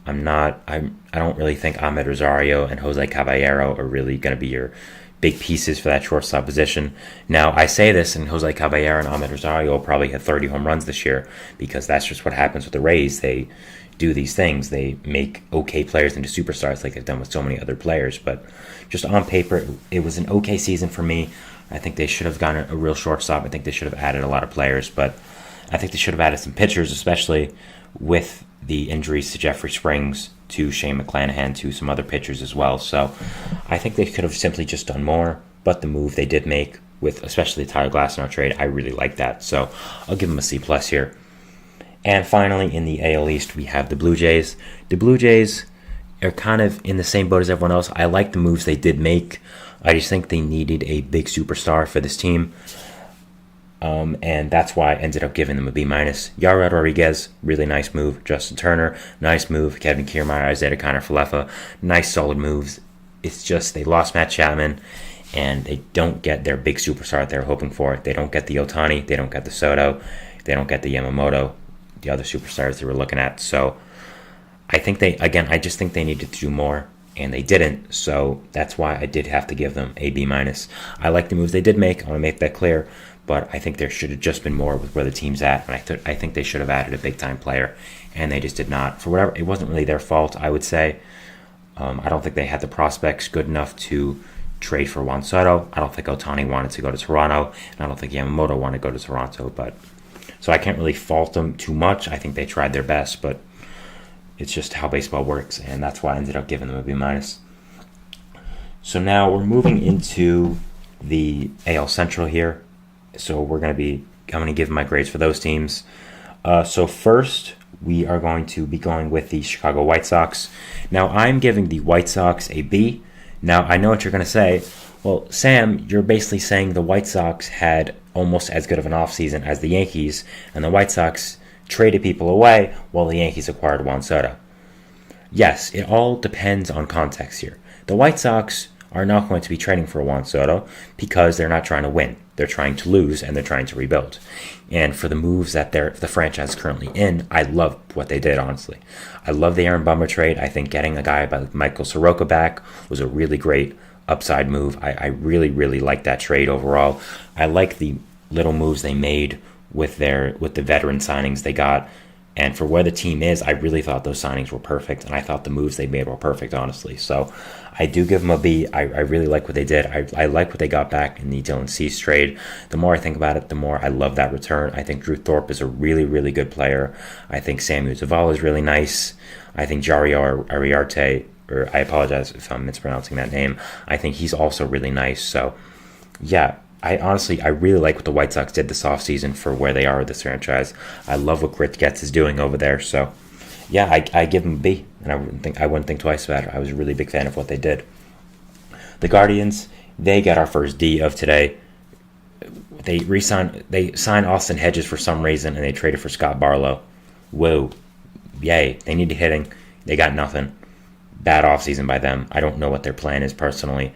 I don't really think Ahmed Rosario and Jose Caballero are really going to be your big pieces for that shortstop position. Now, I say this, and Jose Caballero and Ahmed Rosario will probably hit 30 home runs this year because that's just what happens with the Rays. They do these things. They make okay players into superstars like they've done with so many other players. But just on paper, it was an okay season for me. I think they should have gotten a real shortstop. I think they should have added a lot of players, but I think they should have added some pitchers, especially with the injuries to Jeffrey Springs, to Shane McClanahan, to some other pitchers as well. So I think they could have simply just done more, but the move they did make, with especially the Tyler Glasnow trade, I really like that. So I'll give them a C plus here. And finally, in the AL East, we have the Blue Jays. The Blue Jays are kind of in the same boat as everyone else. I like the moves they did make. I just think they needed a big superstar for this team. And that's why I ended up giving them a B-. Yara Rodriguez, really nice move. Justin Turner, nice move. Kevin Kiermaier, Isaiah Kiner-Falefa, nice solid moves. It's just they lost Matt Chapman, and they don't get their big superstar that they were hoping for. They don't get the Ohtani, they don't get the Soto, they don't get the Yamamoto, the other superstars they were looking at. So I just think they needed to do more, and they didn't. So that's why I did have to give them a B-. I like the moves they did make. I want to make that clear. But I think there should have just been more with where the team's at. And I think they should have added a big-time player, and they just did not. For whatever, it wasn't really their fault, I would say. I don't think they had the prospects good enough to trade for Juan Soto. I don't think Ohtani wanted to go to Toronto, and I don't think Yamamoto wanted to go to Toronto. So I can't really fault them too much. I think they tried their best, but it's just how baseball works, and that's why I ended up giving them a B-. So now we're moving into the AL Central here. So I'm going to give my grades for those teams. So first, we are going to be going with the Chicago White Sox. Now, I'm giving the White Sox a B. Now, I know what you're going to say. Well, Sam, you're basically saying the White Sox had almost as good of an offseason as the Yankees, and the White Sox traded people away while the Yankees acquired Juan Soto. Yes, it all depends on context here. The White Sox are not going to be trading for Juan Soto because they're not trying to win. They're trying to lose, and they're trying to rebuild. And for the moves that the franchise is currently in, I love what they did, honestly. I love the Aaron Bummer trade. I think getting a guy like Michael Soroka back was a really great upside move. I really, really like that trade overall. I like the little moves they made with the veteran signings they got. And for where the team is, I really thought those signings were perfect, and I thought the moves they made were perfect, honestly. So I do give them a B. I really like what they did. I like what they got back in the Dylan Cease trade. The more I think about it, the more I love that return. I think Drew Thorpe is a really, really good player. I think Samuel Zavala is really nice. I think Jario Ariarte, or I apologize if I'm mispronouncing that name, I think he's also really nice. So, yeah. I really like what the White Sox did this offseason for where they are with this franchise. I love what Grit Getz is doing over there. So, yeah, I give them a B, and I wouldn't think twice about it. I was a really big fan of what they did. The Guardians, they got our first D of today. They signed Austin Hedges for some reason, and they traded for Scott Barlow. Whoa, yay! They need hitting. They got nothing. Bad offseason by them. I don't know what their plan is personally.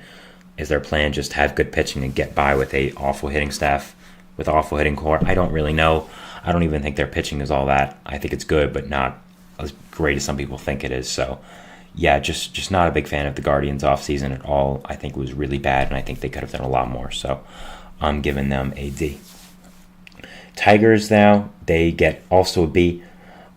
Is their plan just have good pitching and get by with a awful hitting staff, with awful hitting core? I don't really know. I don't even think their pitching is all that. I think it's good, but not as great as some people think it is. So, yeah, just not a big fan of the Guardians offseason at all. I think it was really bad, and I think they could have done a lot more. So, I'm giving them a D. Tigers now, they get also a B.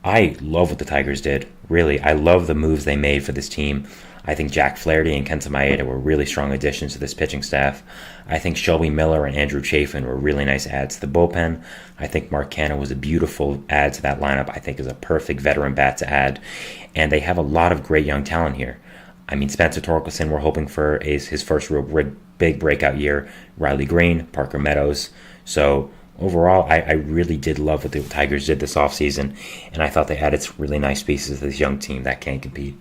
I love what the Tigers did. Really, I love the moves they made for this team. I think Jack Flaherty and Kenta Maeda were really strong additions to this pitching staff. I think Shelby Miller and Andrew Chafin were really nice adds to the bullpen. I think Mark Canha was a beautiful add to that lineup. I think is a perfect veteran bat to add. And they have a lot of great young talent here. I mean, Spencer Torkelson, we're hoping for his first real big breakout year. Riley Green, Parker Meadows. So overall, I really did love what the Tigers did this offseason, and I thought they added some really nice pieces to this young team that can compete.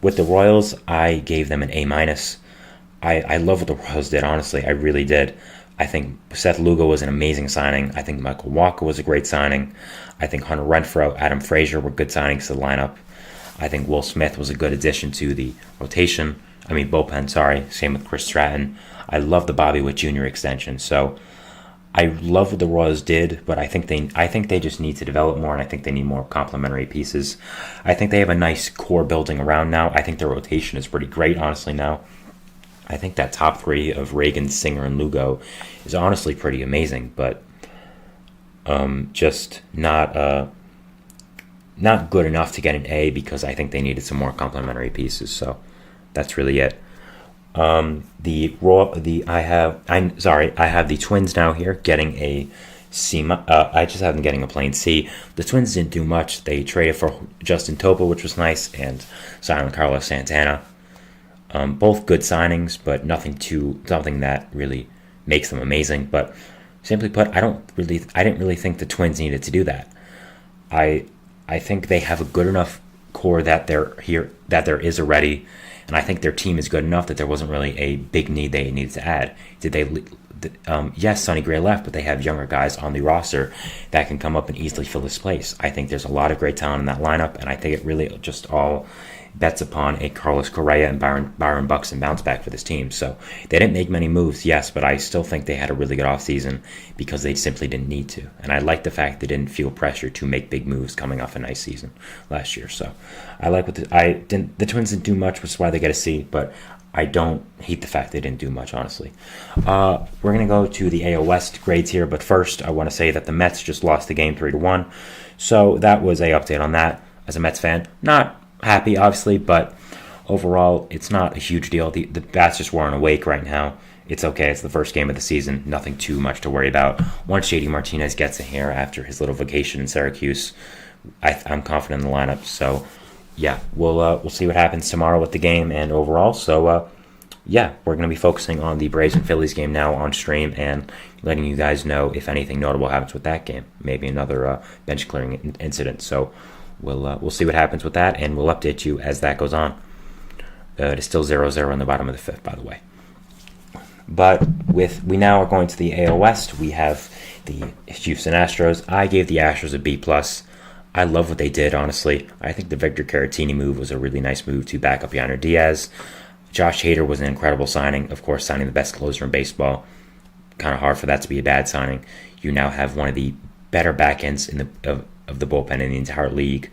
With the Royals, I gave them an A-. I love what the Royals did, honestly. I really did. I think Seth Lugo was an amazing signing. I think Michael Walker was a great signing. I think Hunter Renfroe, Adam Frazier were good signings to the lineup. I think Will Smith was a good addition to the bullpen, sorry. Same with Chris Stratton. I love the Bobby Witt Jr. extension. So I love what the Royals did, but I think they just need to develop more, and I think they need more complementary pieces. I think they have a nice core building around now. I think their rotation is pretty great, honestly, now. I think that top three of Reagan, Singer, and Lugo is honestly pretty amazing, but just not good enough to get an A because I think they needed some more complementary pieces. So that's really it. I have the Twins now here getting a C. I just have them getting a plain C. The Twins didn't do much. They traded for Justin Topa, which was nice, and signed Carlos Santana. Both good signings, but something that really makes them amazing. But simply put, I didn't really think the Twins needed to do that. I think they have a good enough core that there is already, and I think their team is good enough that there wasn't really a big need they needed to add. Yes, Sonny Gray left, but they have younger guys on the roster that can come up and easily fill his place. I think there's a lot of great talent in that lineup, and I think it really just all bets upon a Carlos Correa and Byron Buxton bounce back for this team. So they didn't make many moves, yes, but I still think they had a really good offseason because they simply didn't need to. And I like the fact they didn't feel pressure to make big moves coming off a nice season last year. So I like the Twins didn't do much, which is why they get a C, but I don't hate the fact they didn't do much, honestly. We're going to go to the AL West grades here, but first I want to say that the Mets just lost the game 3-1. So that was a update on that. As a Mets fan, not happy, obviously, but overall, it's not a huge deal. The bats just weren't awake right now. It's okay. It's the first game of the season. Nothing too much to worry about. Once JD Martinez gets in here after his little vacation in Syracuse, I'm confident in the lineup. So, yeah, we'll see what happens tomorrow with the game and overall. So, we're going to be focusing on the Braves and Phillies game now on stream and letting you guys know if anything notable happens with that game. Maybe another bench clearing incident. So we'll see what happens with that, and we'll update you as that goes on. It is still 0-0 in the bottom of the fifth, by the way. But we now are going to the AL West. We have the Houston Astros. I gave the Astros a B+. I love what they did, honestly. I think the Victor Caratini move was a really nice move to back up Yonder Diaz. Josh Hader was an incredible signing. Of course, signing the best closer in baseball. Kind of hard for that to be a bad signing. You now have one of the better back ends of the bullpen in the entire league.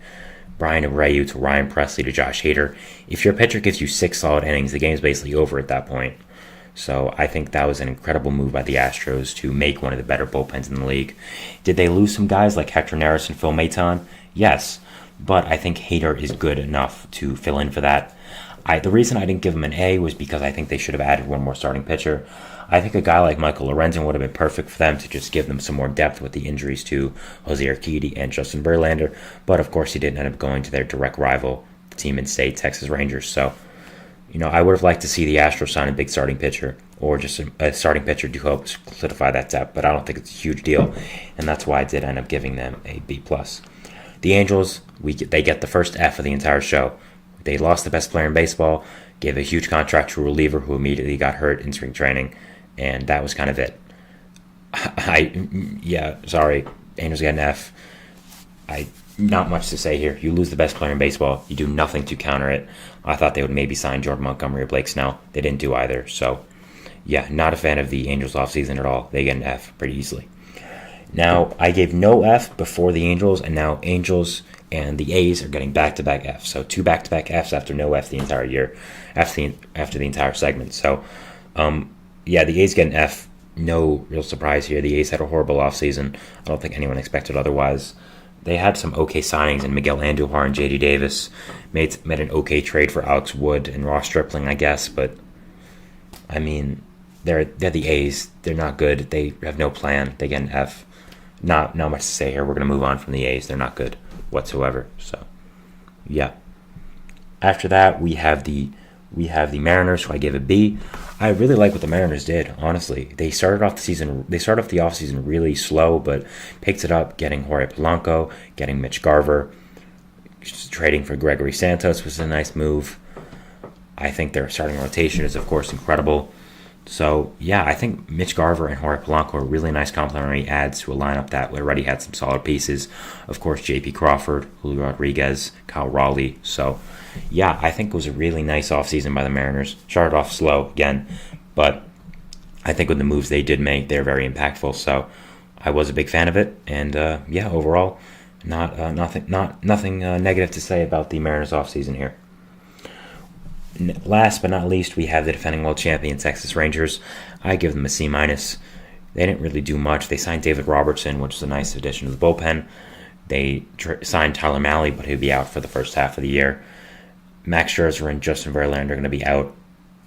Brian Abreu to Ryan Presley to Josh Hader. If your pitcher gives you 6 solid innings, the game's basically over at that point. So I think that was an incredible move by the Astros to make one of the better bullpens in the league. Did they lose some guys like Hector Neris and Phil Maton? Yes, but I think Hader is good enough to fill in for that. The reason I didn't give him an A was because I think they should have added one more starting pitcher. I think a guy like Michael Lorenzen would have been perfect for them to just give them some more depth with the injuries to Jose Urquidy and Justin Verlander. But of course, he didn't end up going to their direct rival, the team in state, Texas Rangers. So, I would have liked to see the Astros sign a big starting pitcher or just a starting pitcher to help solidify that depth. But I don't think it's a huge deal, and that's why I did end up giving them a B+. The Angels, they get the first F of the entire show. They lost the best player in baseball, gave a huge contract to a reliever who immediately got hurt in spring training, and that was kind of it. Sorry, Angels get an F. Not much to say here. You lose the best player in baseball. You do nothing to counter it. I thought they would maybe sign Jordan Montgomery or Blake Snell. They didn't do either. So, not a fan of the Angels offseason at all. They get an F pretty easily. Now, I gave no F before the Angels, and now Angels and the A's are getting back-to-back Fs. So 2 back-to-back Fs after no F the entire year, after the entire segment. So, the A's get an F. No real surprise here. The A's had a horrible offseason. I don't think anyone expected otherwise. they had some okay signings in Miguel Andujar and J.D. Davis. Made an okay trade for Alex Wood and Ross Stripling, I guess, but I mean, they're the A's. They're not good. They have no plan. They get an F. Not much to say here. We're going to move on from the A's. They're not good whatsoever. So, yeah. After that, we have the Mariners, who I give a B. I really like what the Mariners did, honestly. They started off the offseason really slow, but picked it up, getting Jorge Polanco, getting Mitch Garver, trading for Gregory Santos was a nice move. I think their starting rotation is, of course, incredible. So, yeah, I think Mitch Garver and Jorge Polanco are really nice complementary adds to a lineup that already had some solid pieces. Of course, J.P. Crawford, Julio Rodriguez, Kyle Raleigh. So, yeah, I think it was a really nice offseason by the Mariners. Started off slow again, but I think with the moves they did make, they're very impactful. So, I was a big fan of it. And, yeah, overall, nothing negative to say about the Mariners offseason here. Last but not least, we have the defending world champion Texas Rangers. I give them a C-. They didn't really do much. They signed David Robertson, which is a nice addition to the bullpen. They signed Tyler Mahle, but he'll be out for the first half of the year. Max Scherzer and Justin Verlander are going to be out,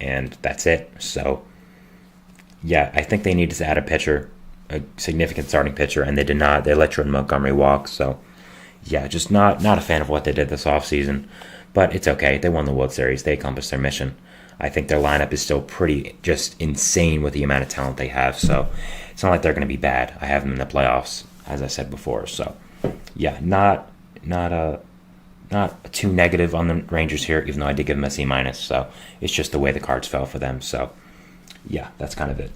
and that's it. So, yeah, I think they needed to add a pitcher, a significant starting pitcher, and they did not. They let Jordan Montgomery walk. So, yeah, just not a fan of what they did this offseason. But it's okay. They won the World Series. They accomplished their mission. I think their lineup is still pretty just insane with the amount of talent they have. So it's not like they're going to be bad. I have them in the playoffs, as I said before. So yeah, not too negative on the Rangers here, even though I did give them a C-. So it's just the way the cards fell for them. So yeah, that's kind of it.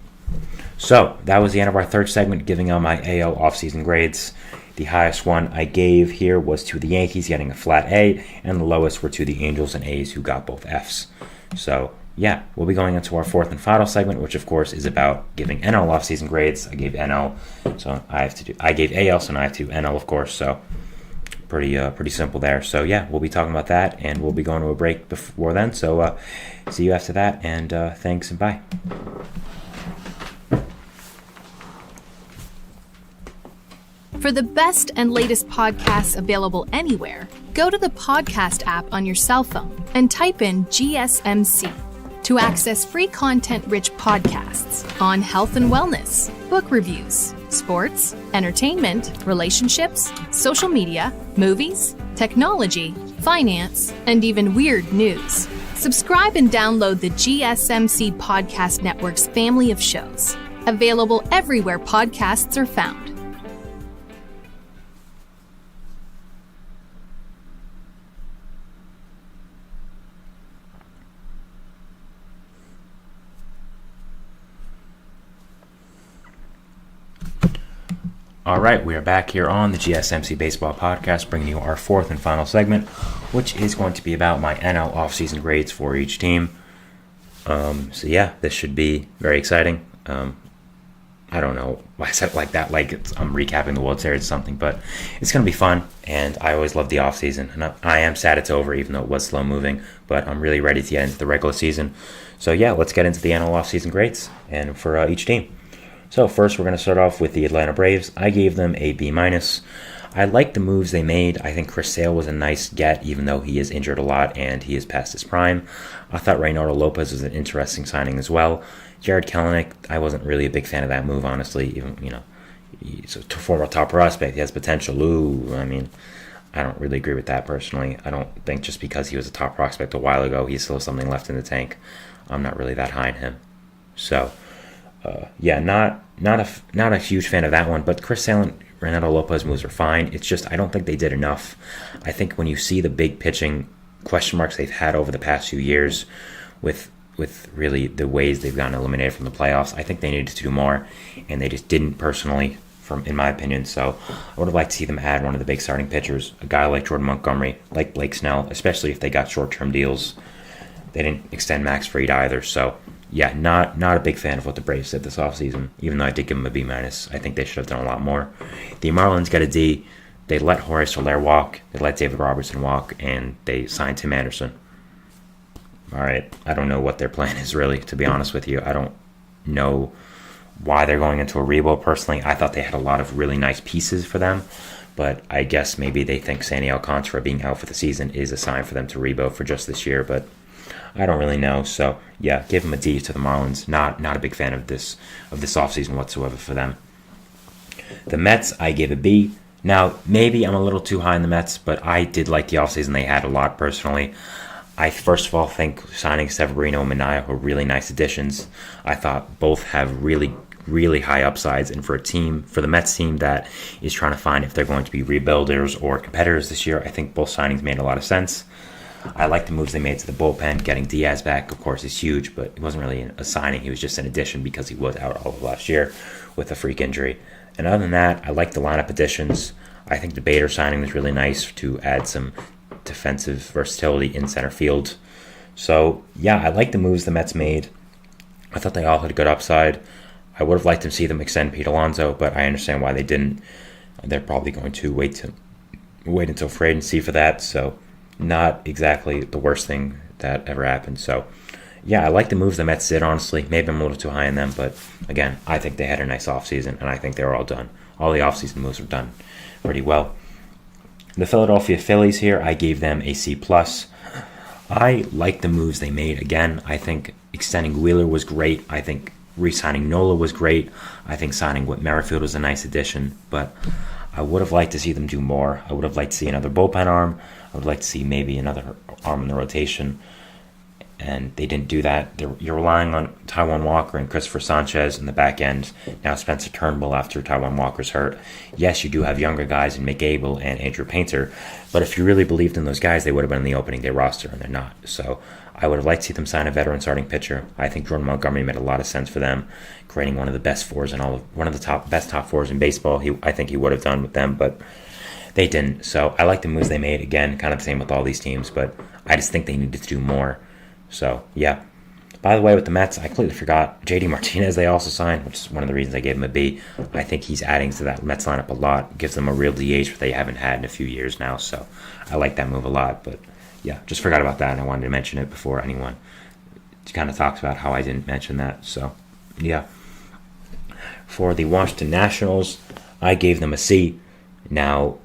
So that was the end of our third segment, giving out my AL offseason grades. The highest one I gave here was to the Yankees, getting a flat A, and the lowest were to the Angels and A's, who got both Fs. So, yeah, we'll be going into our fourth and final segment, which, of course, is about giving NL offseason grades. I gave NL, so I gave AL, so now I have to NL, of course, so pretty simple there. So, yeah, we'll be talking about that, and we'll be going to a break before then. So, see you after that, and thanks, and bye. For the best and latest podcasts available anywhere, go to the podcast app on your cell phone and type in GSMC to access free content-rich podcasts on health and wellness, book reviews, sports, entertainment, relationships, social media, movies, technology, finance, and even weird news. Subscribe and download the GSMC Podcast Network's family of shows, available everywhere podcasts are found. All right, we are back here on the GSMC Baseball Podcast, bringing you our fourth and final segment, which is going to be about my NL offseason grades for each team. So yeah, this should be very exciting. I don't know why I said it like that, like I'm recapping the World Series or something, but it's going to be fun, and I always love the offseason, and I am sad it's over, even though it was slow moving, but I'm really ready to get into the regular season. So yeah, let's get into the NL offseason grades and for each team. So first, we're going to start off with the Atlanta Braves. I gave them a B-. I like the moves they made. I think Chris Sale was a nice get, even though he is injured a lot and he is past his prime. I thought Reynaldo Lopez was an interesting signing as well. Jared Kelenic, I wasn't really a big fan of that move, honestly. Even, he's a former top prospect. He has potential. I don't really agree with that personally. I don't think just because he was a top prospect a while ago, he still has something left in the tank. I'm not really that high on him. So, yeah, not a huge fan of that one. But Chris Sale and Reynaldo Lopez moves are fine. It's just I don't think they did enough. I think when you see the big pitching question marks they've had over the past few years with really the ways they've gotten eliminated from the playoffs, I think they needed to do more, and they just didn't personally, in my opinion. So I would have liked to see them add one of the big starting pitchers, a guy like Jordan Montgomery, like Blake Snell, especially if they got short-term deals. They didn't extend Max Fried either, so yeah, not a big fan of what the Braves did this offseason, even though I did give them a B-. I think they should have done a lot more. The Marlins got a D. They let Jorge Soler walk, they let David Robertson walk, and they signed Tim Anderson. All right, I don't know what their plan is really, to be honest with you. I don't know why they're going into a rebuild personally. I thought they had a lot of really nice pieces for them, But I guess maybe they think Sandy Alcantara being out for the season is a sign for them to rebuild for just this year, but I don't really know. So yeah, give him a D to the Marlins. Not a big fan of this offseason whatsoever for them. The Mets, I gave a B. Now, maybe I'm a little too high in the Mets, but I did like the offseason they had a lot personally. I first of all think signing Severino and Minaya were really nice additions. I thought both have really high upsides, and for the Mets team that is trying to find if they're going to be rebuilders or competitors this year, I think both signings made a lot of sense. I like the moves they made to the bullpen. Getting Diaz back, of course, is huge, but it wasn't really a signing. He was just an addition because he was out all of last year with a freak injury. And other than that, I like the lineup additions. I think the Bader signing was really nice to add some defensive versatility in center field. So, yeah, I like the moves the Mets made. I thought they all had a good upside. I would have liked to see them extend Pete Alonso, but I understand why they didn't. They're probably going to wait until free agency for that, so not exactly the worst thing that ever happened. So, yeah, I like the moves the Mets did, honestly. Maybe I'm a little too high on them, but again, I think they had a nice offseason, and I think they were all done. All the offseason moves were done pretty well. The Philadelphia Phillies here, I gave them a C+. I like the moves they made. Again, I think extending Wheeler was great. I think re-signing Nola was great. I think signing Whit Merrifield was a nice addition, but I would have liked to see them do more. I would have liked to see another bullpen arm. I would like to see maybe another arm in the rotation, and they didn't do that. You're relying on Taijuan Walker and Christopher Sanchez in the back end. Now Spencer Turnbull after Taijuan Walker's hurt. Yes, you do have younger guys in McAble and Andrew Painter, but if you really believed in those guys, they would have been in the opening day roster, and they're not. So I would have liked to see them sign a veteran starting pitcher. I think Jordan Montgomery made a lot of sense for them, creating one of the best fours in one of the best top fours in baseball. I think he would have done with them, but they didn't. So I like the moves they made. Again, kind of the same with all these teams, but I just think they needed to do more. So, yeah. By the way, with the Mets, I completely forgot JD Martinez they also signed, which is one of the reasons I gave him a B. I think he's adding to that Mets lineup a lot. Gives them a real DH that they haven't had in a few years now. So, I like that move a lot. But, yeah, just forgot about that, and I wanted to mention it before anyone kind of talks about how I didn't mention that. So, yeah. For the Washington Nationals, I gave them a C. Now,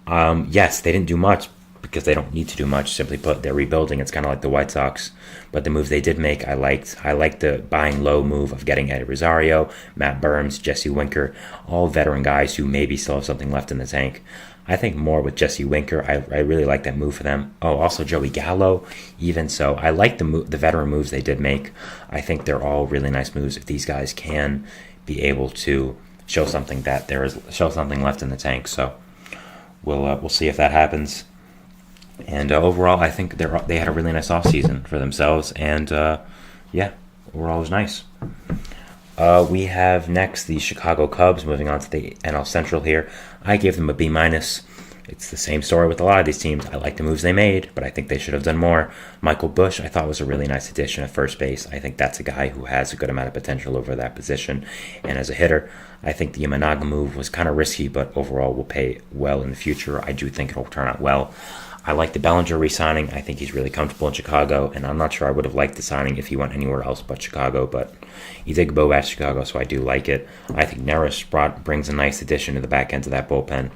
yes, they didn't do much, because they don't need to do much. Simply put, they're rebuilding. It's kind of like the White Sox. But the moves they did make, I liked. I liked the buying low move of getting Eddie Rosario, Matt Burns, Jesse Winker, all veteran guys who maybe still have something left in the tank. I think more with Jesse Winker. I really like that move for them. Oh, also Joey Gallo. Even so, I like the veteran moves they did make. I think they're all really nice moves. If these guys can be able to show something left in the tank, so we'll see if that happens. And overall, I think they had a really nice offseason for themselves. And, yeah, overall it was nice. We have next the Chicago Cubs, moving on to the NL Central here. I gave them a B-. It's the same story with a lot of these teams. I like the moves they made, but I think they should have done more. Michael Busch, I thought, was a really nice addition at first base. I think that's a guy who has a good amount of potential over that position. And as a hitter, I think the Imanaga move was kind of risky, but overall will pay well in the future. I do think it will turn out well. I like the Bellinger re-signing. I think he's really comfortable in Chicago, and I'm not sure I would have liked the signing if he went anywhere else but Chicago, but he did go back to Chicago, so I do like it. I think Neris brings a nice addition to the back end of that bullpen.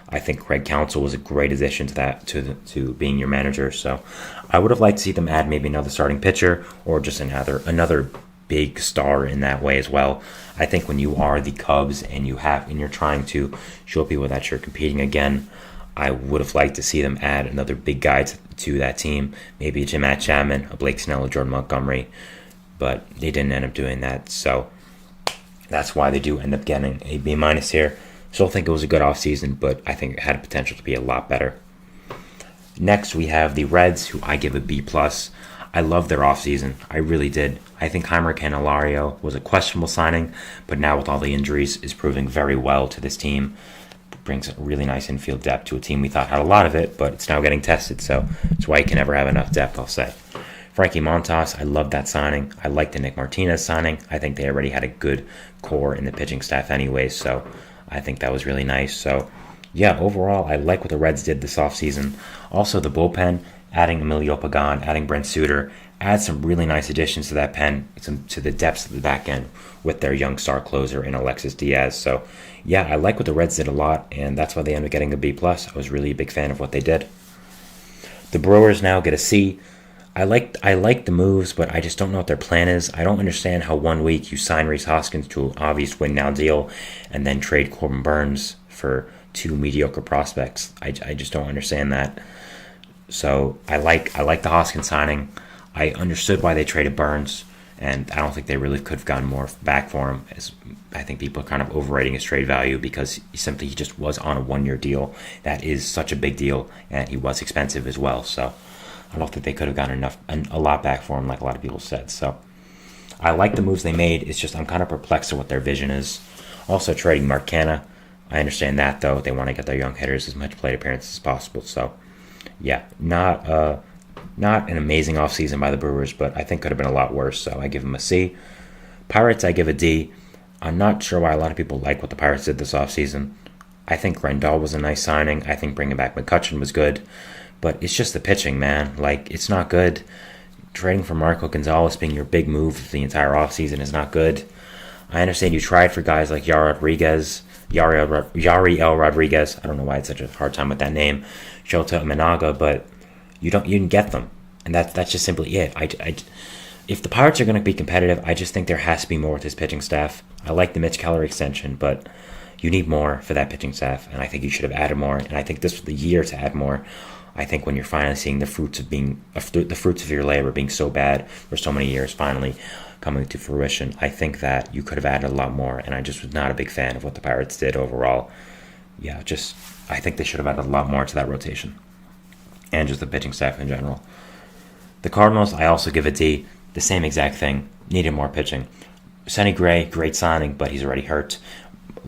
I think Craig Counsell was a great addition to that, to being your manager, so I would have liked to see them add maybe another starting pitcher or just another big star in that way as well. I think when you are the Cubs and you're trying to show people that you're competing again, I would have liked to see them add another big guy to that team, maybe a Matt Chapman, a Blake Snell, a Jordan Montgomery, but they didn't end up doing that, so that's why they do end up getting a B- here. Still think it was a good offseason, but I think it had potential to be a lot better. Next, we have the Reds, who I give a B+. I love their offseason. I really did. I think Heimer Candelario was a questionable signing, but now with all the injuries is proving very well to this team. Brings a really nice infield depth to a team we thought had a lot of it, but it's now getting tested, so that's why you can never have enough depth, I'll say. Frankie Montas, I love that signing. I like the Nick Martinez signing. I think they already had a good core in the pitching staff anyways, so I think that was really nice. So, yeah, overall, I like what the Reds did this offseason. Also, the bullpen, adding Emilio Pagan, adding Brent Suter, add some really nice additions to that pen, to the depths of the back end with their young star closer in Alexis Diaz. So, yeah, I like what the Reds did a lot, and that's why they ended up getting a B+. I was really a big fan of what they did. The Brewers now get a C. I like the moves, but I just don't know what their plan is. I don't understand how 1 week you sign Rhys Hoskins to an obvious win-now deal and then trade Corbin Burns for 2 mediocre prospects. I just don't understand that. So I like the Hoskins signing. I understood why they traded Burns, and I don't think they really could have gotten more back for him. I think people are kind of overrating his trade value because he just was on a 1-year deal. That is such a big deal, and he was expensive as well. So I don't think they could have gotten a lot back for him, like a lot of people said. So I like the moves they made. It's just I'm kind of perplexed at what their vision is. Also trading Mark Canha. I understand that, though. They want to get their young hitters as much plate appearances as possible. So, yeah, not an amazing offseason by the Brewers, but I think could have been a lot worse. So I give them a C. Pirates, I give a D. I'm not sure why a lot of people like what the Pirates did this offseason. I think Grandal was a nice signing. I think bringing back McCutchen was good. But it's just the pitching, man. Like, it's not good. Trading for Marco Gonzalez being your big move the entire offseason is not good. I understand you tried for guys like Yariel Rodriguez. I don't know why it's such a hard time with that name. Shota Imanaga, but you didn't get them. And that's just simply it. If the Pirates are going to be competitive, I just think there has to be more with his pitching staff. I like the Mitch Keller extension, but you need more for that pitching staff, and I think you should have added more. And I think this was the year to add more. I think when you're finally seeing the fruits of your labor being so bad for so many years finally coming to fruition, I think that you could have added a lot more. And I just was not a big fan of what the Pirates did overall. Yeah, I think they should have added a lot more to that rotation, and just the pitching staff in general. The Cardinals, I also give a D. The same exact thing. Needed more pitching. Sonny Gray, great signing, but he's already hurt.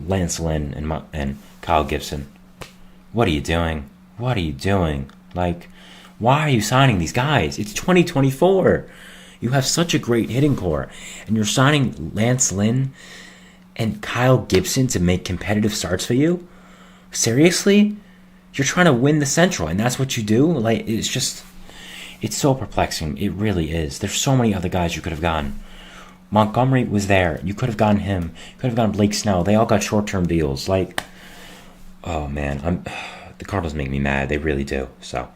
Lance Lynn and Kyle Gibson. What are you doing? What are you doing? Like, why are you signing these guys? It's 2024. You have such a great hitting core, and you're signing Lance Lynn and Kyle Gibson to make competitive starts for you? Seriously? You're trying to win the Central, and that's what you do? Like, it's so perplexing. It really is. There's so many other guys you could have gotten. Montgomery was there. You could have gotten him. You could have gotten Blake Snell. They all got short-term deals. Like, oh man, the Cardinals make me mad. They really do. So,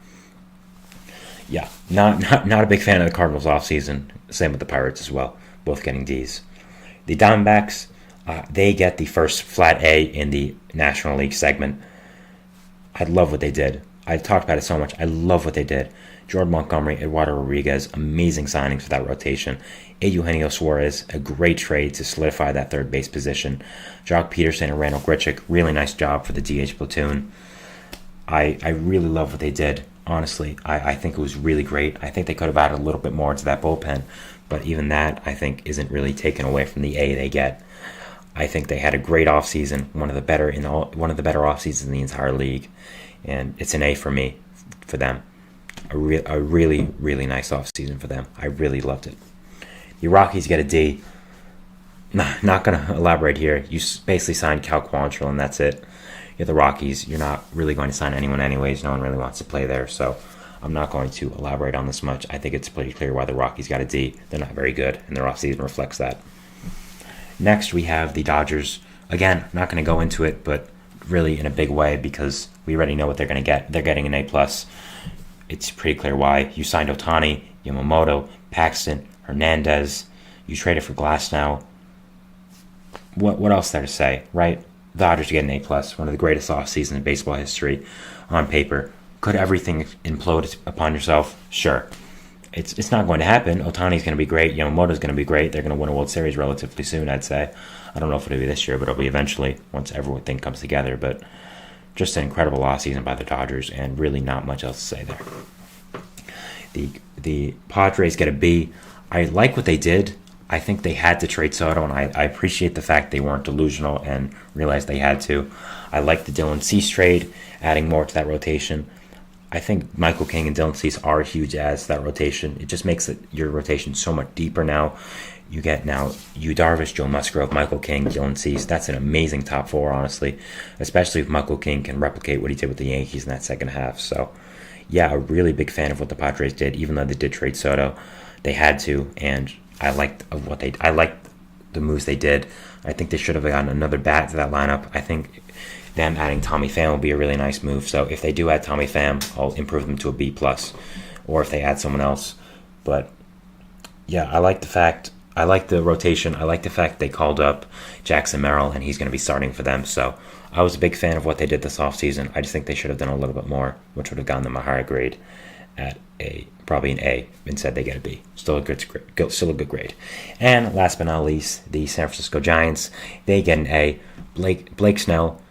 yeah, not a big fan of the Cardinals offseason. Same with the Pirates as well. Both getting Ds. The Diamondbacks, they get the first flat A in the National League segment. I love what they did. I talked about it so much. I love what they did. Jordan Montgomery, Eduardo Rodriguez, amazing signings for that rotation. Eugenio Suarez, a great trade to solidify that third base position. Jock Peterson and Randall Grichuk, really nice job for the DH platoon. I really love what they did. Honestly, I think it was really great. I think they could have added a little bit more to that bullpen, but even that, I think, isn't really taken away from the A they get. I think they had a great offseason, one of the better offseasons in the entire league, and it's an A for me, for them. A really, really nice offseason for them. I really loved it. The Rockies get a D. Not going to elaborate here. You basically signed Cal Quantrill, and that's it. You're the Rockies. You're not really going to sign anyone anyways. No one really wants to play there, so I'm not going to elaborate on this much. I think it's pretty clear why the Rockies got a D. They're not very good, and their offseason reflects that. Next, we have the Dodgers. Again, not going to go into it, but really in a big way because we already know what they're going to get. They're getting an A+. It's pretty clear why. You signed Ohtani, Yamamoto, Paxton, Hernandez. You traded for Glasnow. What else there to say, right? The Dodgers get an A+, one of the greatest offseasons in baseball history on paper. Could everything implode upon yourself? Sure. It's not going to happen. Ohtani's going to be great. Yamamoto's going to be great. They're going to win a World Series relatively soon, I'd say. I don't know if it'll be this year, but it'll be eventually once everything comes together. But just an incredible offseason by the Dodgers, and really not much else to say there. The Padres get a B. I like what they did. I think they had to trade Soto, and I appreciate the fact they weren't delusional and realized they had to. I like the Dylan Cease trade, adding more to that rotation. I think Michael King and Dylan Cease are huge adds to that rotation. It just makes your rotation so much deeper now. You get now Yu Darvish, Joe Musgrove, Michael King, Dylan Cease. That's an amazing top four, honestly, especially if Michael King can replicate what he did with the Yankees in that second half. So, yeah, a really big fan of what the Padres did, even though they did trade Soto. they had to, and I liked the moves they did. I think they should have gotten another bat to that lineup. I think them adding Tommy Pham will be a really nice move. So if they do add Tommy Pham, I'll improve them to a B+. Or if they add someone else. But yeah, I like the rotation. I like the fact they called up Jackson Merrill, and he's going to be starting for them. So I was a big fan of what they did this offseason. I just think they should have done a little bit more, which would have gotten them a higher grade at probably an A. Instead, they get a B. Still a good grade. And last but not least, the San Francisco Giants. They get an A. Blake Snell,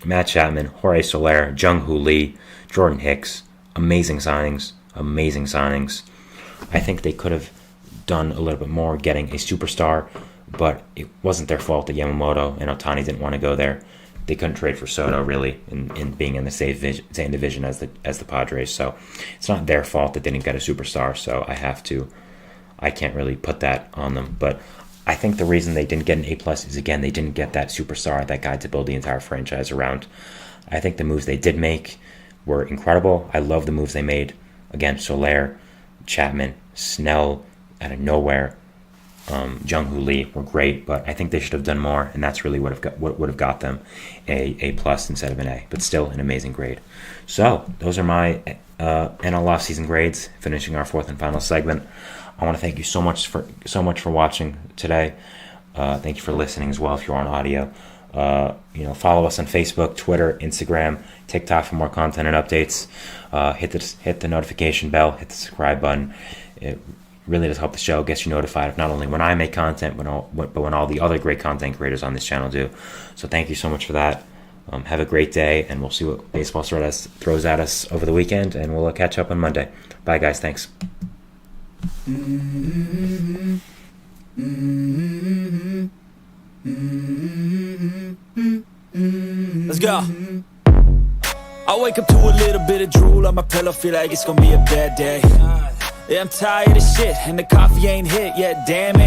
Matt Chapman, Jorge Soler, Jung-Hoo Lee, Jordan Hicks. Amazing signings. I think they could have done a little bit more getting a superstar, but it wasn't their fault that Yamamoto and Ohtani didn't want to go there. They couldn't trade for Soto, really, in being in the same division as the Padres. So it's not their fault that they didn't get a superstar. So I can't really put that on them. But I think the reason they didn't get an A+ is, again, they didn't get that superstar, that guy to build the entire franchise around. I think the moves they did make were incredible. I love the moves they made. Again, Soler, Chapman, Snell out of nowhere, Jung-Hoo Lee were great, but I think they should have done more, and that's really what would have got them a A+ instead of an A, but still an amazing grade. So those are my NL off-season grades. Finishing our fourth and final segment, I want to thank you so much for watching today. Thank you for listening as well if you're on audio. Follow us on Facebook, Twitter, Instagram, TikTok for more content and updates. Hit the notification bell, hit the subscribe button. It really does help the show, gets you notified of not only when I make content, but when all the other great content creators on this channel do. So thank you so much for that. Have a great day, and we'll see what baseball throws at us over the weekend, and we'll catch up on Monday. Bye, guys. Thanks. Let's go. I wake up to a little bit of drool on my pillow, feel like it's gonna be a bad day. Yeah, I'm tired of shit, and the coffee ain't hit yet, damn ain't